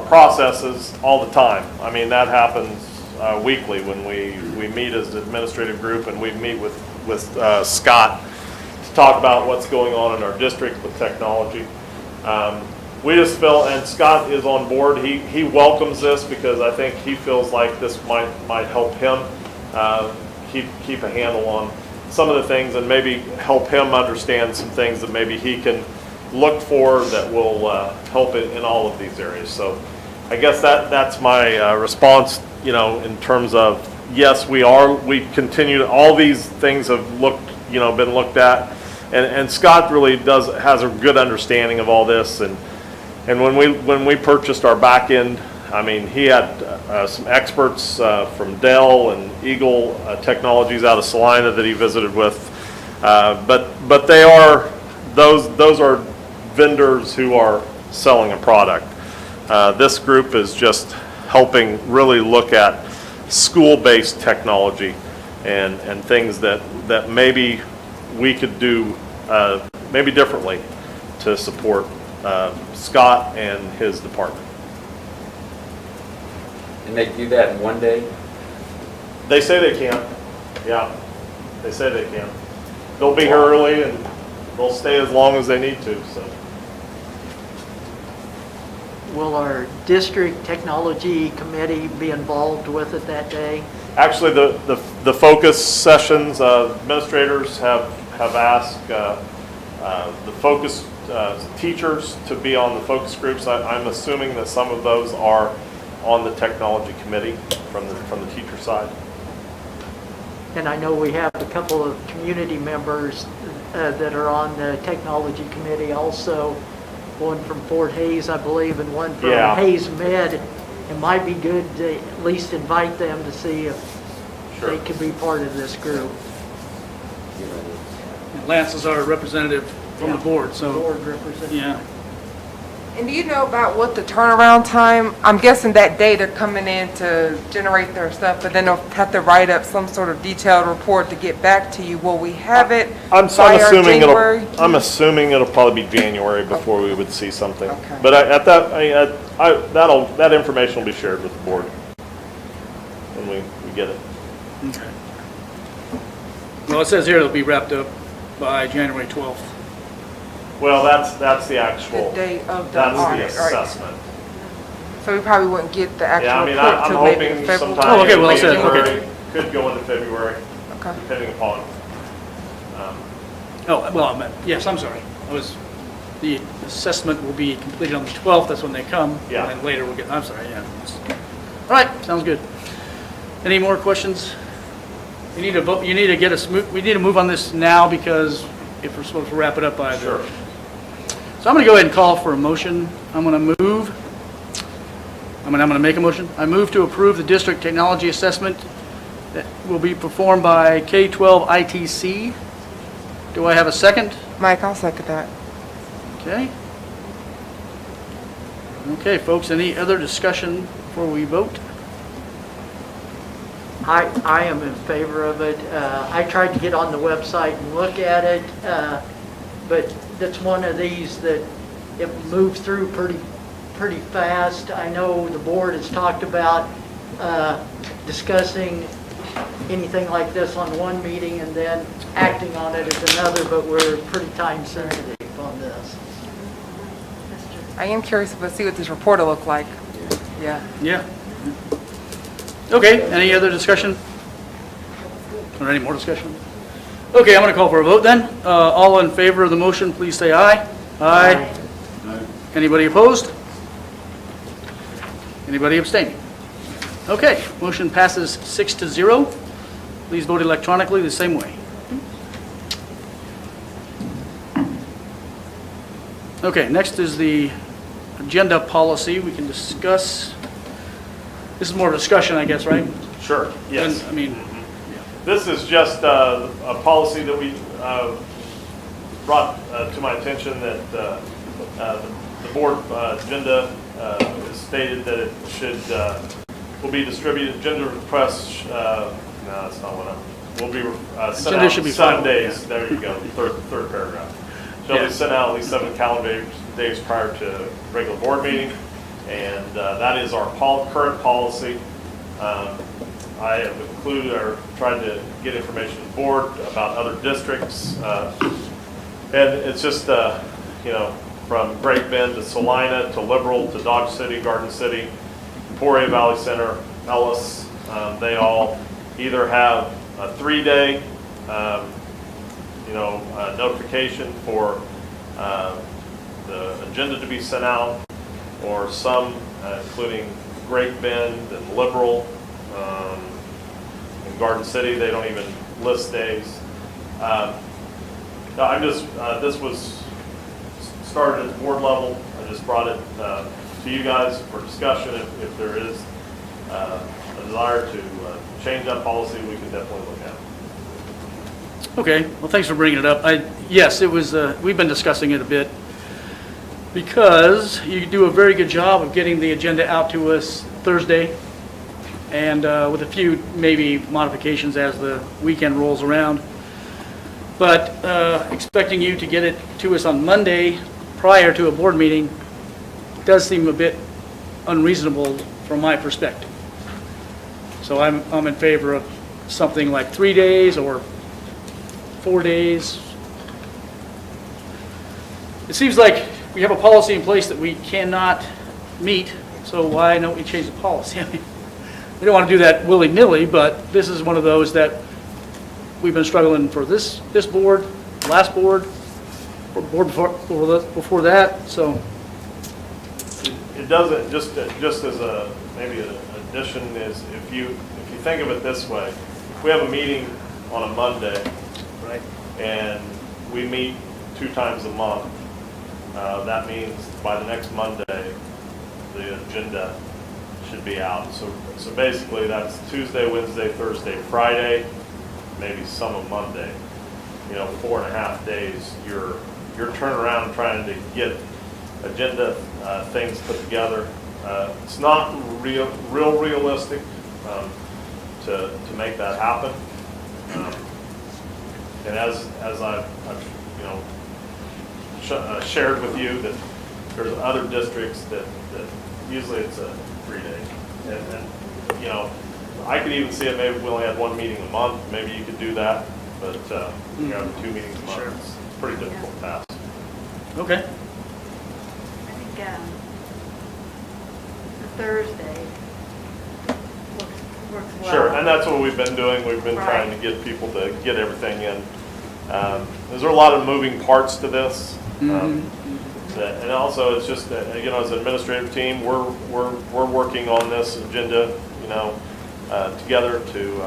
processes all the time. I mean, that happens weekly when we meet as an administrative group and we meet with Scott to talk about what's going on in our district with technology. We just feel, and Scott is on board, he welcomes this because I think he feels like this might help him keep a handle on some of the things and maybe help him understand some things that maybe he can look for that will help in all of these areas. So I guess that's my response, you know, in terms of, yes, we continue to, all these things have been looked at, and Scott really has a good understanding of all this, and when we purchased our back end, I mean, he had some experts from Dell and Eagle Technologies out of Salina that he visited with, but those are vendors who are selling a product. This group is just helping really look at school-based technology and things that maybe we could do maybe differently to support Scott and his department. And they do that in one day? They say they can. Yeah, they say they can. They'll be here early and they'll stay as long as they need to. So. Will our district technology committee be involved with it that day? Actually, the focus sessions, administrators have asked the focus teachers to be on the focus groups. I'm assuming that some of those are on the technology committee from the teacher side. And I know we have a couple of community members that are on the technology committee also, one from Fort Hays, I believe, and one from Hays Med. It might be good to at least invite them to see if they could be part of this group. Lance is our representative from the board, so. Board representative. Yeah. And do you know about what the turnaround time? I'm guessing that day they're coming in to generate their stuff, but then they'll have to write up some sort of detailed report to get back to you. Will we have it by our January? I'm assuming it'll probably be January before we would see something. Okay. But that information will be shared with the board when we get it. Okay. Well, it says here it'll be wrapped up by January 12th. Well, that's the actual. The date of the that's audit, the right. assessment. So we probably wouldn't get the actual Yeah, I mean, report I'm till maybe hoping February. sometime Oh, okay, well, in I said, January. okay. Could go into February, Okay. depending upon. Oh, well, I meant, yes, I'm sorry. The assessment will be completed on the 12th, that's when they come. Yeah. And then later we'll get, I'm sorry, yeah. All right, sounds good. Any more questions? You need to vote, you need to get us, we need to move on this now because if we're supposed to wrap it up by the. Sure. So I'm going to go ahead and call for a motion. I'm going to make a motion. I move to approve the district technology assessment that will be performed by K-12 ITC. Do I have a second? Mike, I'll second that. Okay. Okay, folks, any other discussion before we vote? I am in favor of it. I tried to get on the website and look at it, but that's one of these that it moves through pretty fast. I know the board has talked about discussing anything like this on one meeting and then acting on it at another, but we're pretty time sensitive on this. I am curious to see what this report will look like. Yeah. Yeah. Okay, any other discussion? Or any more discussion? Okay, I'm going to call for a vote then. All in favor of the motion, please say aye. Aye. Anybody opposed? Anybody abstaining? Okay, motion passes 6-0. Please vote electronically the same way. Okay, next is the agenda policy. We can discuss. This is more discussion, I guess, right? Sure, yes. And, I mean, This is just a policy that we brought to my attention that the board agenda is stated that it should, will be distributed, agenda requests, no, that's not what will be sent Agenda out should be 7 filed, days. yeah. There you go, third paragraph. Shall Yeah. be sent out at least 7 calendar days prior to regular board meeting, and that is our current policy. I have included or tried to get information to the board about other districts. And it's just, from Great Bend to Salina to Liberal to Dodge City, Garden City, Emporia Valley Center, Ellis, they all either have a 3-day, notification for the agenda to be sent out, or some, including Great Bend and Liberal, in Garden City, they don't even list days. No, this was started at the board level. I just brought it to you guys for discussion. If there is a desire to change that policy, we can definitely look at it. okay, well, thanks for bringing it up. Yes, it was, we've been discussing it a bit because you do a very good job of getting the agenda out to us Thursday, and with a few maybe modifications as the weekend rolls around. But expecting you to get it to us on Monday prior to a board meeting does seem a bit unreasonable from my perspective. So I'm in favor of something like 3 days or 4 days. It seems like we have a policy in place that we cannot meet, so why don't we change the policy? I mean, we don't want to do that willy-nilly, but this is one of those that we've been struggling for this board, last board, board before that, so. It doesn't, just as a, maybe an addition is, if you think of it this way, if we have a meeting on a Monday, Right. and we meet 2 times a month, that means by the next Monday, the agenda should be out. So basically, that's Tuesday, Wednesday, Thursday, Friday, maybe some of Monday. 4.5 days. Your turnaround trying to get agenda things put together. It's not realistic to make that happen. And as I've shared with you, that there's other districts that usually it's a 3-day. And I could even see it, maybe we only had 1 meeting a month, maybe you could do that, but 2 meetings a month, Sure. it's a pretty difficult task. Okay. I think the Thursday works well. Sure, and that's what we've been doing. We've been Right. trying to get people to get everything in. There's a lot of moving parts to this. And also, it's just that, as an administrative team, we're working on this agenda, together to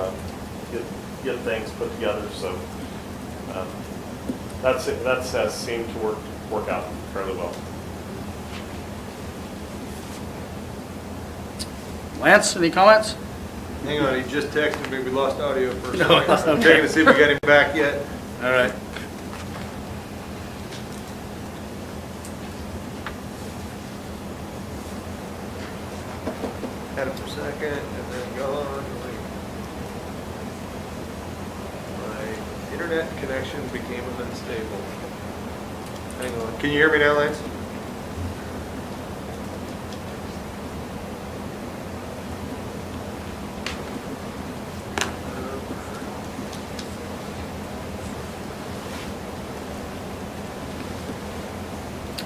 get things put together. So that has seemed to work out fairly well. Lance, any comments? Hang on, he just texted me, we lost audio for a No, second. I'm okay. checking to see if we got him back yet. All right. Had it for a second, and then gone. Internet connection became unstable. Hang on. Can you hear me now, Lance?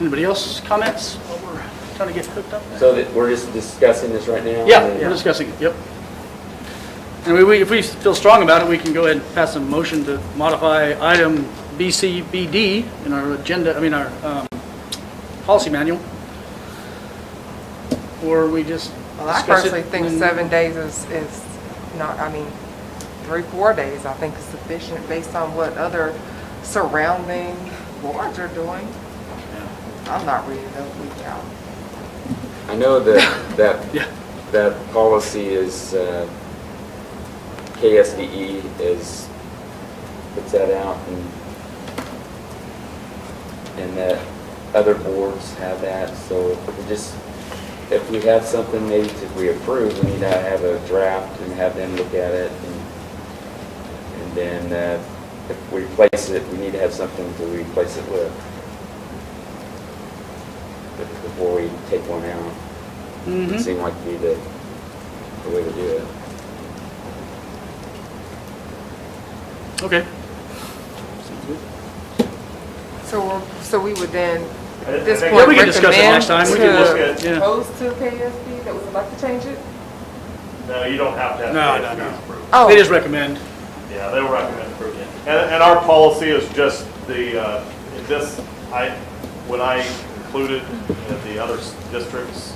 Anybody else comments while we're trying to get hooked up? So that we're just discussing this right now? Yeah, and then- we're discussing it, yep. And if we feel strong about it, we can go ahead and pass a motion to modify item BCBD in our agenda, our policy manual. Or we just Well, I discuss it personally think when- 7 days is not, 3-4 days, I think is sufficient based on what other surrounding boards are doing. I'm not reading those weeks out. I know that Yeah. that policy is, KSDE puts that out, and that other boards have that, so if we have something maybe to reapprove, we need to have a draft and have them look at it, and then if we replace it, we need to have something to replace it with before we take one out. Mhm. It seemed like to be the way to do it. Okay. So we would then, I at this think- point, we can discuss it next time. We can look recommend at- to yeah. propose to KSB that we would like to change it? No, you don't have to have. No, KSB no, no. approved. Oh, They just recommend. Yeah, they will recommend approving it. And our policy is just when I included the other districts,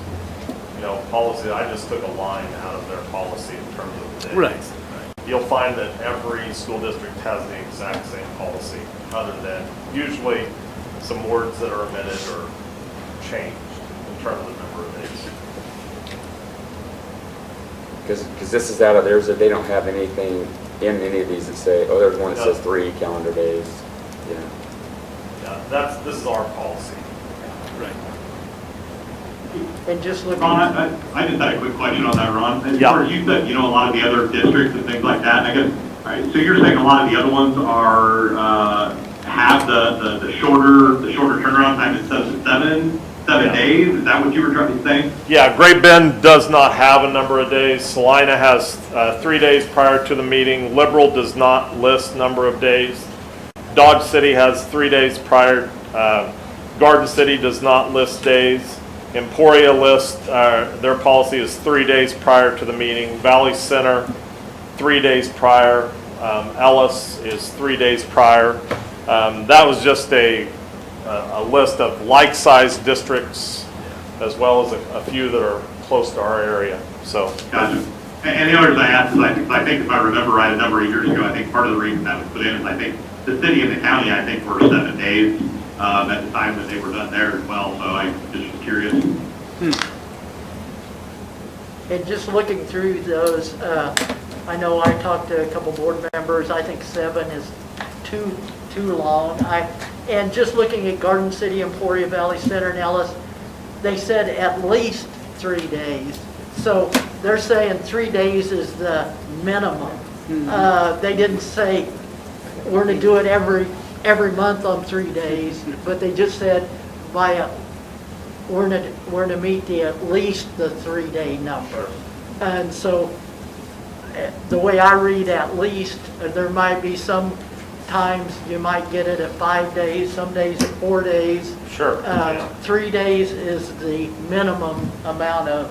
policy, I just took a line out of their policy in terms of the days. Right. You'll find that every school district has the exact same policy, other than usually some words that are omitted or changed in terms of the number of days. Because this is out of theirs, that they don't have anything in any of these that say, oh, there's one that says 3 calendar days. Yeah. Yeah, this is our policy. Right. And just looking. Ron, I just had a quick question on that, Ron. As Yeah. far as you said, a lot of the other districts and things like that, I guess, all right, so you're saying a lot of the other ones have the shorter turnaround time instead of 7 Yeah. days? Is that what you were trying to say? Yeah, Great Bend does not have a number of days. Salina has 3 days prior to the meeting. Liberal does not list number of days. Dodge City has 3 days prior. Garden City does not list days. Emporia lists, their policy is 3 days prior to the meeting. Valley Center, 3 days prior. Ellis is 3 days prior. That was just a list of like-sized districts, as well as a few that are close to our area, so. Gotcha. And the other reason I asked is I think if I remember right, a number of years ago, I think part of the reason that was put in is I think the city and the county, I think, were 7 days at the time that they were done there as well, so I just was curious. And just looking through those, I know I talked to a couple board members, I think 7 is too long. And just looking at Garden City, Emporia, Valley Center, and Ellis, they said at least 3 days. So they're saying 3 days is the minimum. They didn't say, we're gonna do it every month on 3 days, but they just said we're gonna meet at least the 3-day number. And so the way I read at least, there might be some times you might get it at 5 days, some days at 4 days. Sure. 3 days is the minimum amount of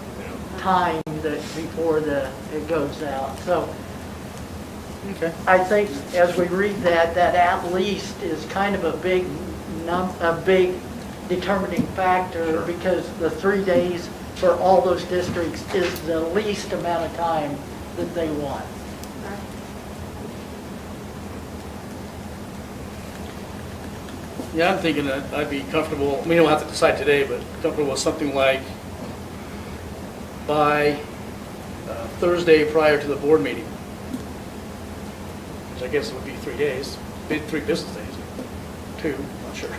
time that before it goes out. So Okay. I think as we read that at least is kind of a big determining factor, Sure. because the 3 days for all those districts is the least amount of time that they want. Yeah, I'm thinking that I'd be comfortable, we don't have to decide today, but comfortable with something like by Thursday prior to the board meeting. Which I guess would be 3 days, 3 business days. 2, not sure.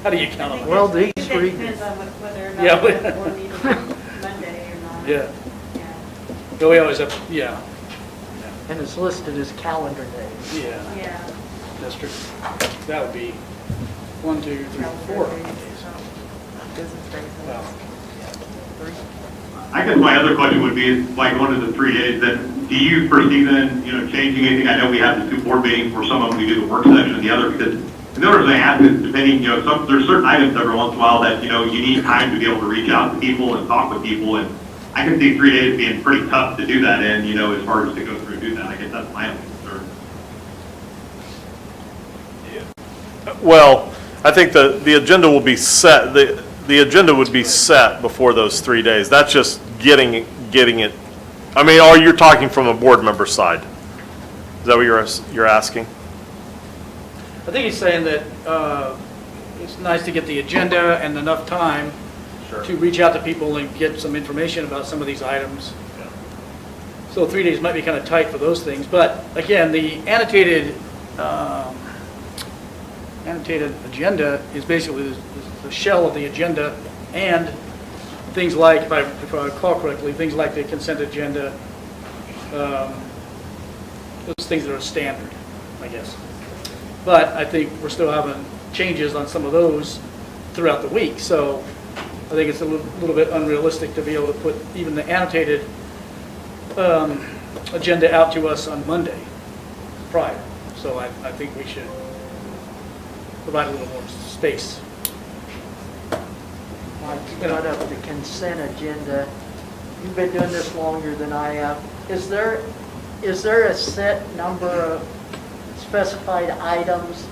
How do you count them? Well, these It read, depends on whether or not Yeah, we but- have a board meeting on Monday or not. Yeah, Yeah. but we always have, yeah, and it's listed as calendar days. yeah. Yeah. district, that would be 1, 2, 3, 4. Business days. Well, I guess my other question would be, like, one of the 3 days, then, do you foresee then, changing anything? I know we have the 2 board meetings, where some of them we do the work session and the other, because in order to ask is depending, there's certain items every once in a while that, you need time to be able to reach out to people and talk with people, and I can see 3 days being pretty tough to do that in, as far as to go through and do that. I guess that's my only concern. Well, I think the agenda will be set, the agenda would be set before those 3 days. That's just getting it, I mean, or you're talking from a board member side? Is that what you're asking? I think he's saying that it's nice to get the agenda and enough time Sure. to reach out to people and get some information about some of these items. Yeah. So 3 days might be kind of tight for those things, but again, the annotated agenda is basically the shell of the agenda, and things like, if I recall correctly, things like the consent agenda, those things that are standard, I guess. But I think we're still having changes on some of those throughout the week, so I think it's a little bit unrealistic to be able to put even the annotated agenda out to us on Monday prior. So I think we should provide a little more space. Mike, you brought up the consent agenda. You've been doing this longer than I have. Is there a set number of specified items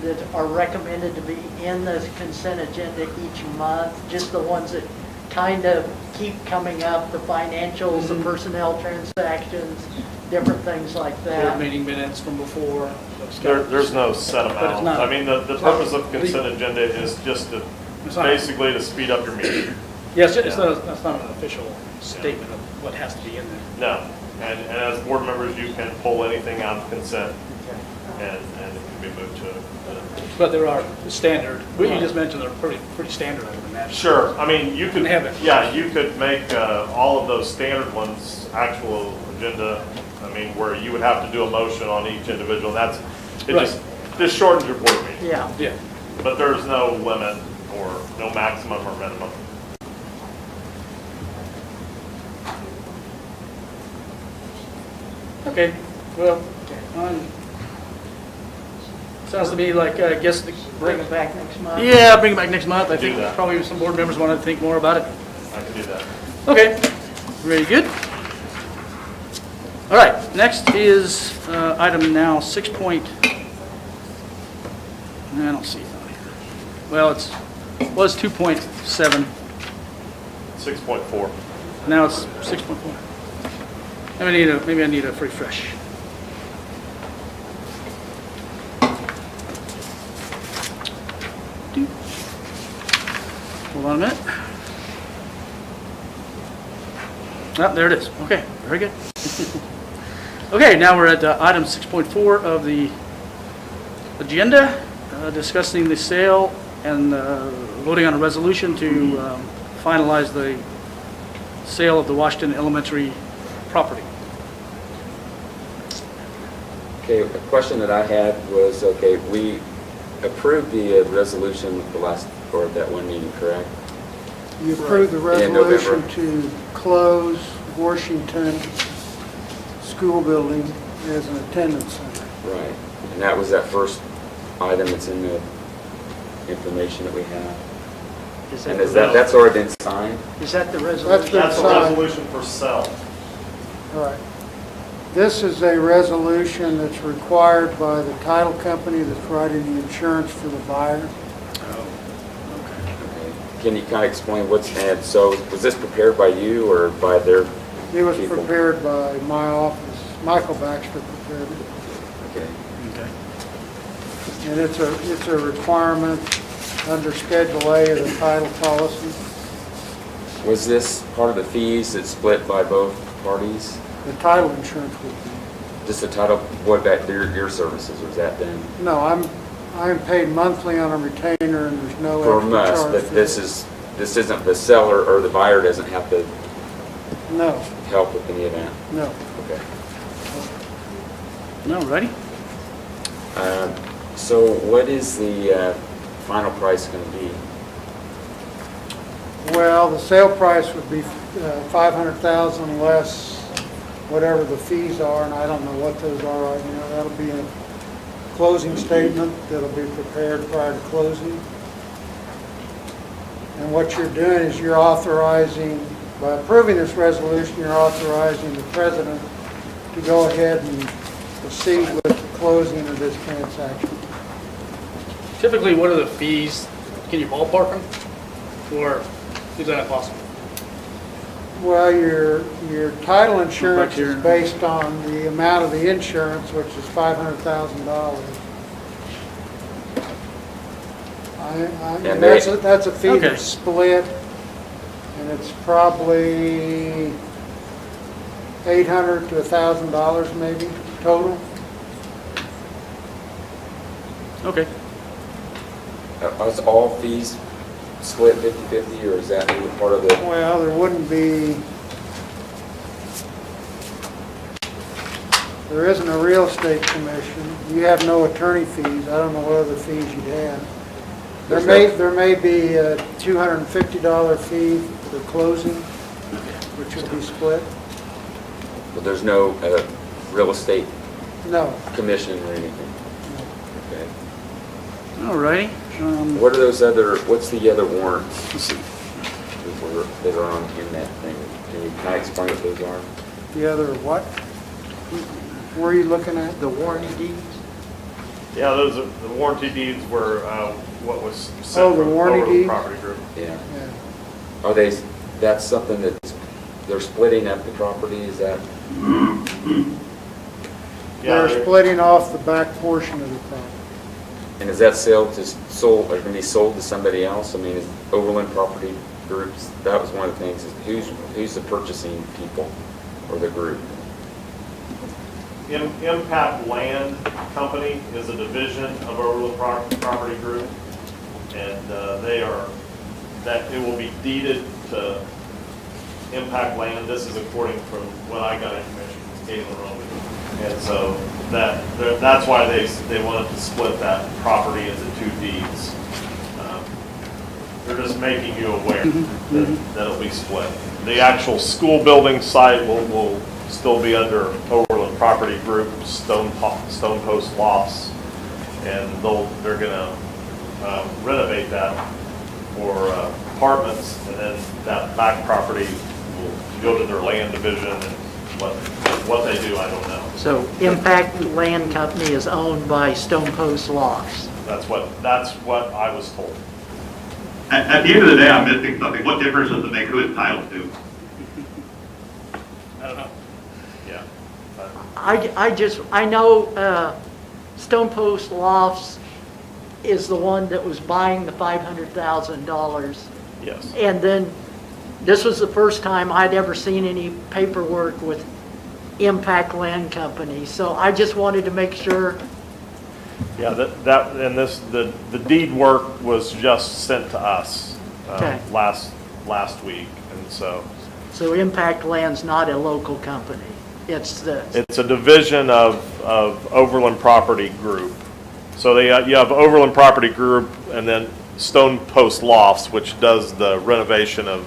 that are recommended to be in the consent agenda each month? Just the ones that kind of keep coming up, the financials, the personnel transactions, different things like Board that? meeting minutes from before. those kind of- There's no set But it's amount. not- I mean, the purpose of consent agenda is just to, It's not- basically to speed up your meeting. Yes, that's not an official statement of what has to be in there. No, and as board members, you can pull anything out of consent, and it can be moved to. But there are standard, what you just mentioned are pretty standard, I would imagine. Sure, I mean, you could, Have it. yeah, you could make all of those standard ones actual agenda, I mean, where you would have to do a motion on each individual, that's, it Right. just shortens your board meeting. Yeah. Yeah. But there's no limit or no maximum or minimum. Okay, well, sounds to me like, I guess, Bring it back next month? yeah, bring it back next month. I Do think that. probably some board members want to think more about it. I can do that. Okay, very good. All right, next is item now 6 point, I don't see it on here. Well, was 2.7, 6.4. now it's 6.4. Maybe I need a refresh. Hold on a minute. Ah, there it is. Okay, very good. Okay, now we're at item 6.4 of the agenda, discussing the sale and voting on a resolution to finalize the sale of the Washington Elementary property. Okay, a question that I had was, okay, we approved the resolution at the last, or that one meeting, correct? You approved the In November. resolution to close Washington School Building as an attendance center. Right. And that was that first item that's in the information that we have. Is And that is that's already been signed? Is that the That's resolution? been That's a signed. resolution for sale. All right. This is a resolution that's required by the title company that's writing the insurance for the buyer. Okay. Can you kind of explain what's, and so was this prepared by you or by their It was people? prepared by my office. Michael Baxter prepared it. Okay. Okay. And it's a requirement under Schedule A of the title policy. Was this part of the fees that's split by both parties? The title insurance would be. Just the title, what about your services, was that then? No, I'm paid monthly on a retainer and there's no From extra us, charge. but for this isn't, the seller or the buyer doesn't have to No, help with any of that? no. Okay. All righty. So what is the final price going to be? Well, the sale price would be $500,000 less whatever the fees are, and I don't know what those are right now. That'll be a closing statement that'll be prepared prior to closing. And what you're doing is you're authorizing, by approving this resolution, you're authorizing the president to go ahead and proceed with the closing of this transaction. Typically, what are the fees? Can you ballpark them? Or is that impossible? Well, your title insurance Back here. is based on the amount of the insurance, which is $500,000. And That's a fee Okay. that's split, and it's probably $800 to $1,000 maybe total. Okay. Is all fees split 50/50, or is that even part of the? Well, there wouldn't be, there isn't a real estate commission. You have no attorney fees. I don't know what other fees you'd have. There may be a $250 fee for closing, which would be split. But there's no real estate No. commission or anything? Okay. All righty. What are those other, what's the other warrants Let's see. that are on in that thing? Can I explain what those are? The other what? Where are you looking at? The warranty deeds? Yeah, those are, the warranty deeds were what was Oh, sent the from warranty Overland deeds? Property Group. Yeah. Yeah. Are they, that's something that they're splitting up the property, is that? Yeah, They're splitting off the back portion of the property. And is that sold or going to be sold to somebody else? I mean, is Overland Property Groups, that was one of the things, is who's the purchasing people or the group? Impact Land Company is a division of Overland Property Group, and they are, that it will be deeded to Impact Land. This is according from what I got information from Galen Roman. And so that's why they wanted to split that property into two deeds. They're just making you aware that it'll be split. The actual school building site will still be under Overland Property Group, Stone Post Lofts, and they're gonna renovate that for apartments, and then that back property will go to their land division, and what they do, I don't know. So Impact Land Company is owned by Stone Post Lofts. That's what I was told. At the end of the day, I'm missing something. What difference does it make who it's titled to? I don't know. Yeah. I know Stone Post Lofts is the one that was buying the $500,000. Yes. And then this was the first time I'd ever seen any paperwork with Impact Land Company. So I just wanted to make sure. Yeah, the deed work was just sent to us Okay. last week, and so. So Impact Land's not a local company. It's It's a division of Overland Property Group. So you have Overland Property Group, and then Stone Post Lofts, which does the renovation of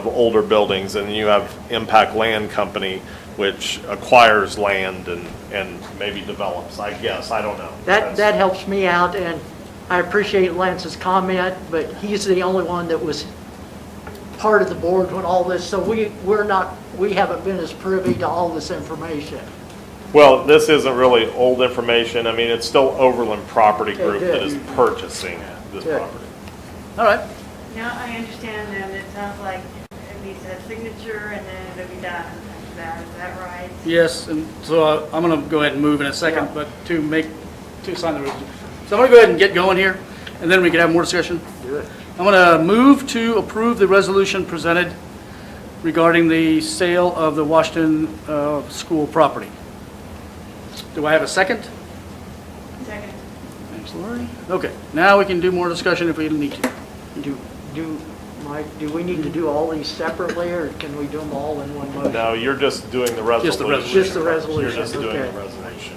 older buildings, and you have Impact Land Company, which acquires land and maybe develops, I guess, I don't know. that helps me out, and I appreciate Lance's comment, but he's the only one that was part of the board when all this, so we haven't been as privy to all this information. Well, this isn't really old information. I mean, it's still Overland Property Okay, Group that good. is purchasing this Good. property. All right. Now, I understand then, it sounds like it needs a signature and then it'll be done after that, is that right? Yes, and so I'm going to go ahead and move in a second, Yeah. but to sign the resolution. So I'm going to go ahead and get going here, and then we can have more discussion. Good. I'm going to move to approve the resolution presented regarding the sale of the Washington school property. Do I have a second? Second. Thanks, Lori. Okay, now we can do more discussion if we need to. Mike, do we need to do all these separately, or can we do them all in one motion? No, you're just doing the resolution. Just the resolution. Just the resolution, You're just doing okay. the resolution.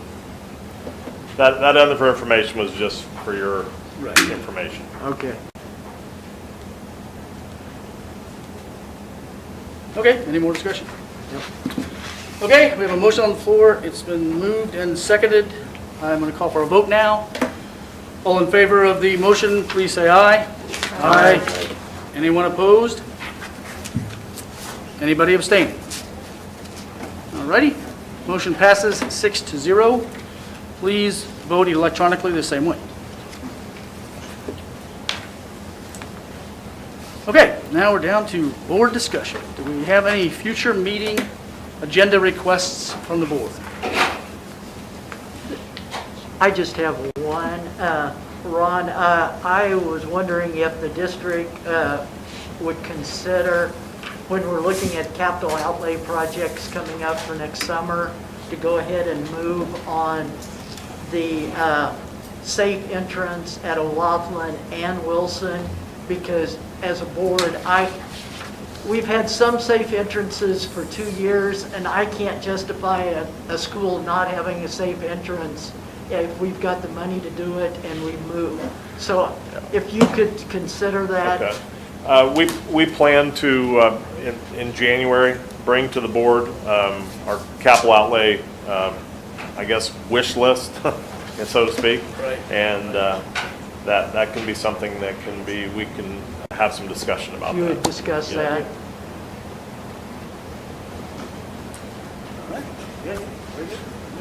that other information was just for your Right. information. Okay. Okay, any more discussion? Okay, we have a motion on the floor. It's been moved and seconded. I'm going to call for a vote now. All in favor of the motion, please say aye. Aye. Anyone opposed? Anybody abstaining? All righty, motion passes 6-0. Please vote electronically the same way. Okay, now we're down to board discussion. Do we have any future meeting agenda requests from the board? I just have one. Ron, I was wondering if the district would consider, when we're looking at capital outlay projects coming up for next summer, to go ahead and move on the safe entrance at O'Laughlin and Wilson, because as a board, we've had some safe entrances for 2 years, and I can't justify a school not having a safe entrance if we've got the money to do it and we move. So if you could consider that. Okay. We plan to, in January, bring to the board our capital outlay, I guess, wish list, so to speak. Right. And that can be something that we can have some discussion about You that. would discuss Yeah. that.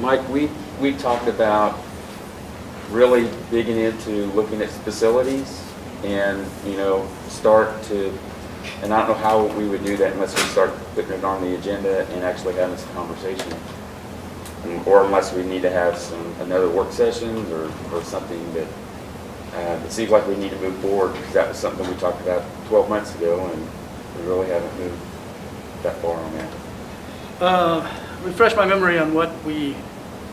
Mike, we talked about really digging into looking at facilities and, start to, and I don't know how we would do that unless we start putting it on the agenda and actually having some conversation. Or unless we need to have another work session or something that, it seems like we need to move forward because that was something we talked about 12 months ago and we really haven't moved that far on that. Refresh my memory on what we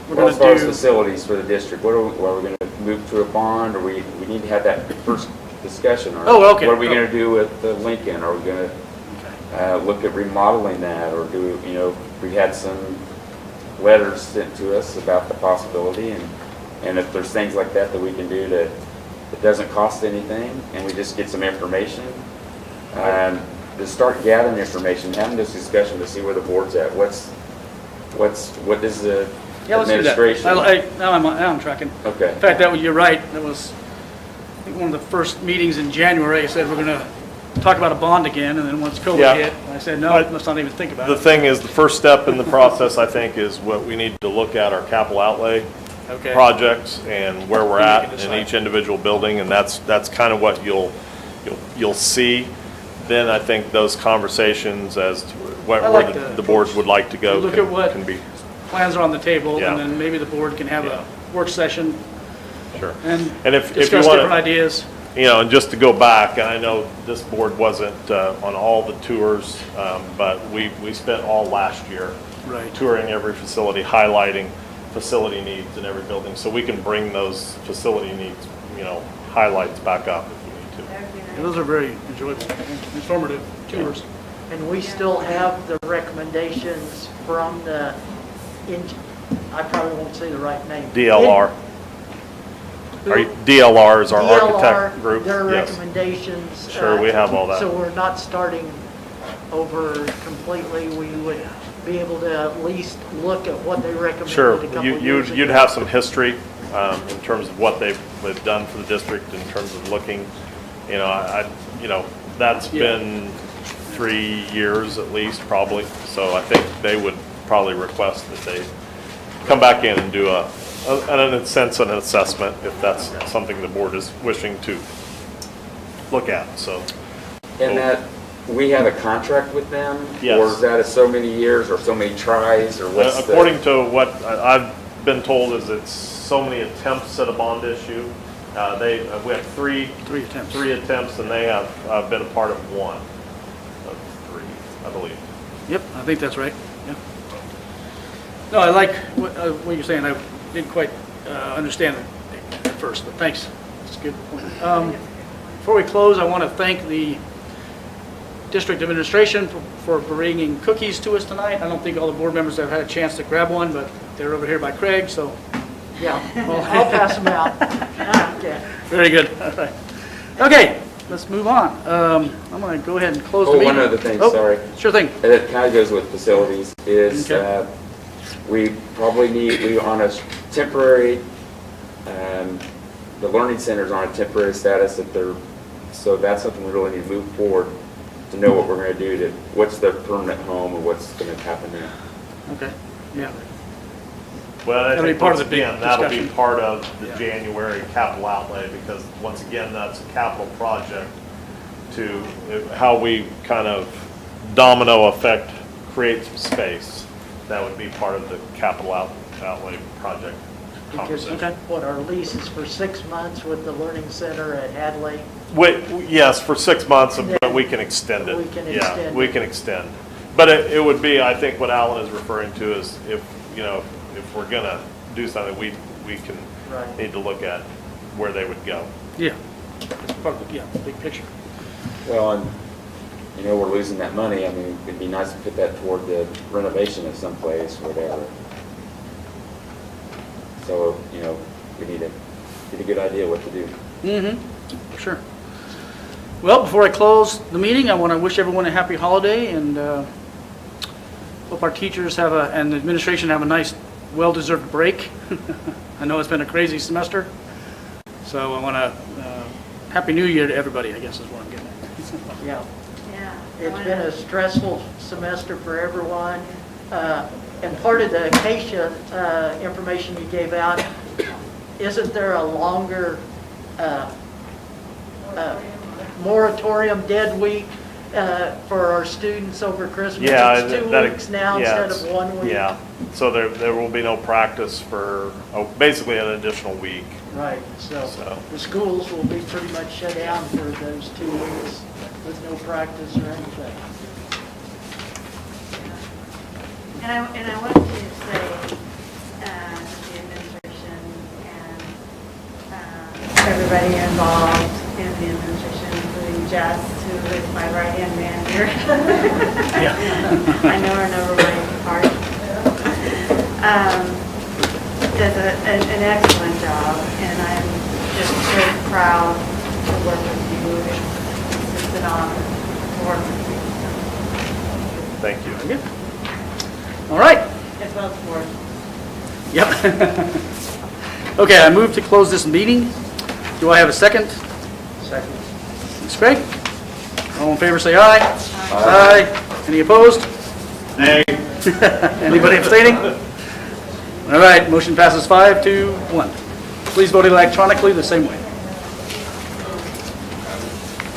were Well, going as far as to do. facilities for the district, are we going to move to a bond, or we need to have that first discussion? Or Oh, okay. What are we going to do with the Lincoln? Are we going to look at remodeling that, or we had some letters sent to us about the possibility, and if there's things like that we can do that doesn't cost anything, and we just get some information, to start gathering information, having this discussion to see where the board's at. What is the Yeah, let's do that. administration? Now I'm tracking. Okay. In fact, you're right. That was, I think, one of the first meetings in January. I said we're going to talk about a bond again, and then once COVID Yeah. hit, I said, no, let's not even think about The it. thing is, the first step in the process, I think, is what we need to look at our capital outlay Okay. projects and where we're Then we at can in decide. each individual building, and that's kind of what you'll see. Then I think those conversations as to I where like the that. boards would like to go Look at what can be, plans are on the table, Yeah. and then maybe the board can have Yeah. a work session sure. and if you discuss want different ideas. and just to go back, and I know this board wasn't on all the tours, but we spent all last year Right. touring every facility, highlighting facility needs in every building, so we can bring those facility needs, highlights back up if we need to. Yeah, those are very enjoyable, informative tours. And we still have the recommendations from I probably won't say the right name. DLR. Who? DLR is our DLR, architect group. their Yes. recommendations. Sure, we have all that. So we're not starting over completely. We would be able to at least look at what they recommended Sure, a couple years ago. you'd have some history in terms of what they've done for the district in terms of looking, that's Yeah. been 3 years at least, probably. So I think they would probably request that they come back in and do in a sense, an assessment, if that's something the board is wishing to look at, so. And that, we have a contract with them? Yes. Or is that a so many years or so many tries, or what's the? According to what I've been told is it's so many attempts at a bond issue. We have three attempts, and they have been a part of one of 3, I believe. Yep, I think that's right. Yeah. No, I like what you're saying. I didn't quite understand it at first, but thanks. That's a good point. Before we close, I want to thank the district administration for bringing cookies to us tonight. I don't think all the board members have had a chance to grab one, but they're over here by Craig, so Yeah, well, I'll pass them out. Okay. Very good. All right. Okay, let's move on. I'm going to go ahead and close the Oh, meeting. one other thing, Oh, sorry. Sure thing. And it kind of goes with facilities, is Okay. we probably need, we on a temporary, the learning center's on a temporary status that they're, so that's something we really need to move forward to know what we're going to do to, what's their permanent home or what's going to happen there. Okay, yeah. Well, I That'll be think part of once the big again, that'll be discussion. part of the Yeah. January capital outlay, because once again, that's a capital project to how we kind of domino effect create some space. That would be part of the capital outlay project Because conversation. what, our lease is for 6 months with the Learning Center at Hadley? Yes, for 6 months, but we can extend it. We can Yeah, extend we it. can extend. But it would be, I think what Alan is referring to is if, you know, if we're gonna do something, we can, Right. need to look at where they would go. Yeah. It's part of the, yeah, big picture. Well, and, you know, we're losing that money. I mean, it'd be nice to put that toward the renovation of some place, whatever. So, you know, we need to get a good idea what to do. Mm-hmm, sure. Well, before I close the meeting, I want to wish everyone a happy holiday and hope our teachers have and the administration have a nice, well-deserved break. I know it's been a crazy semester, so I want to, Happy New Year to everybody, I guess is what I'm getting at. Yeah. Yeah. It's been a stressful semester for everyone. And part of the Acacia information you gave out, isn't there a longer moratorium dead week for our students over Christmas? Yeah. It's 2 that- weeks now yeah, instead of 1 week? Yeah, so there will be no practice for, basically an additional week. Right, so So. the schools will be pretty much shut down for those 2 weeks with no practice or anything. And I wanted to say to the administration and everybody involved in the administration, including Jess, who is my right-hand man here. I know her number by heart. Does an excellent job, and I'm just very proud to work with you. It's just an honor to work with you. Thank you. All right. As well as board. Yep. Okay, I move to close this meeting. Do I have a second? Second. Thanks, Craig. All in favor, say aye. Aye. Any opposed? Nay. Anybody abstaining? All right, motion passes 5-1. Please vote electronically the same way.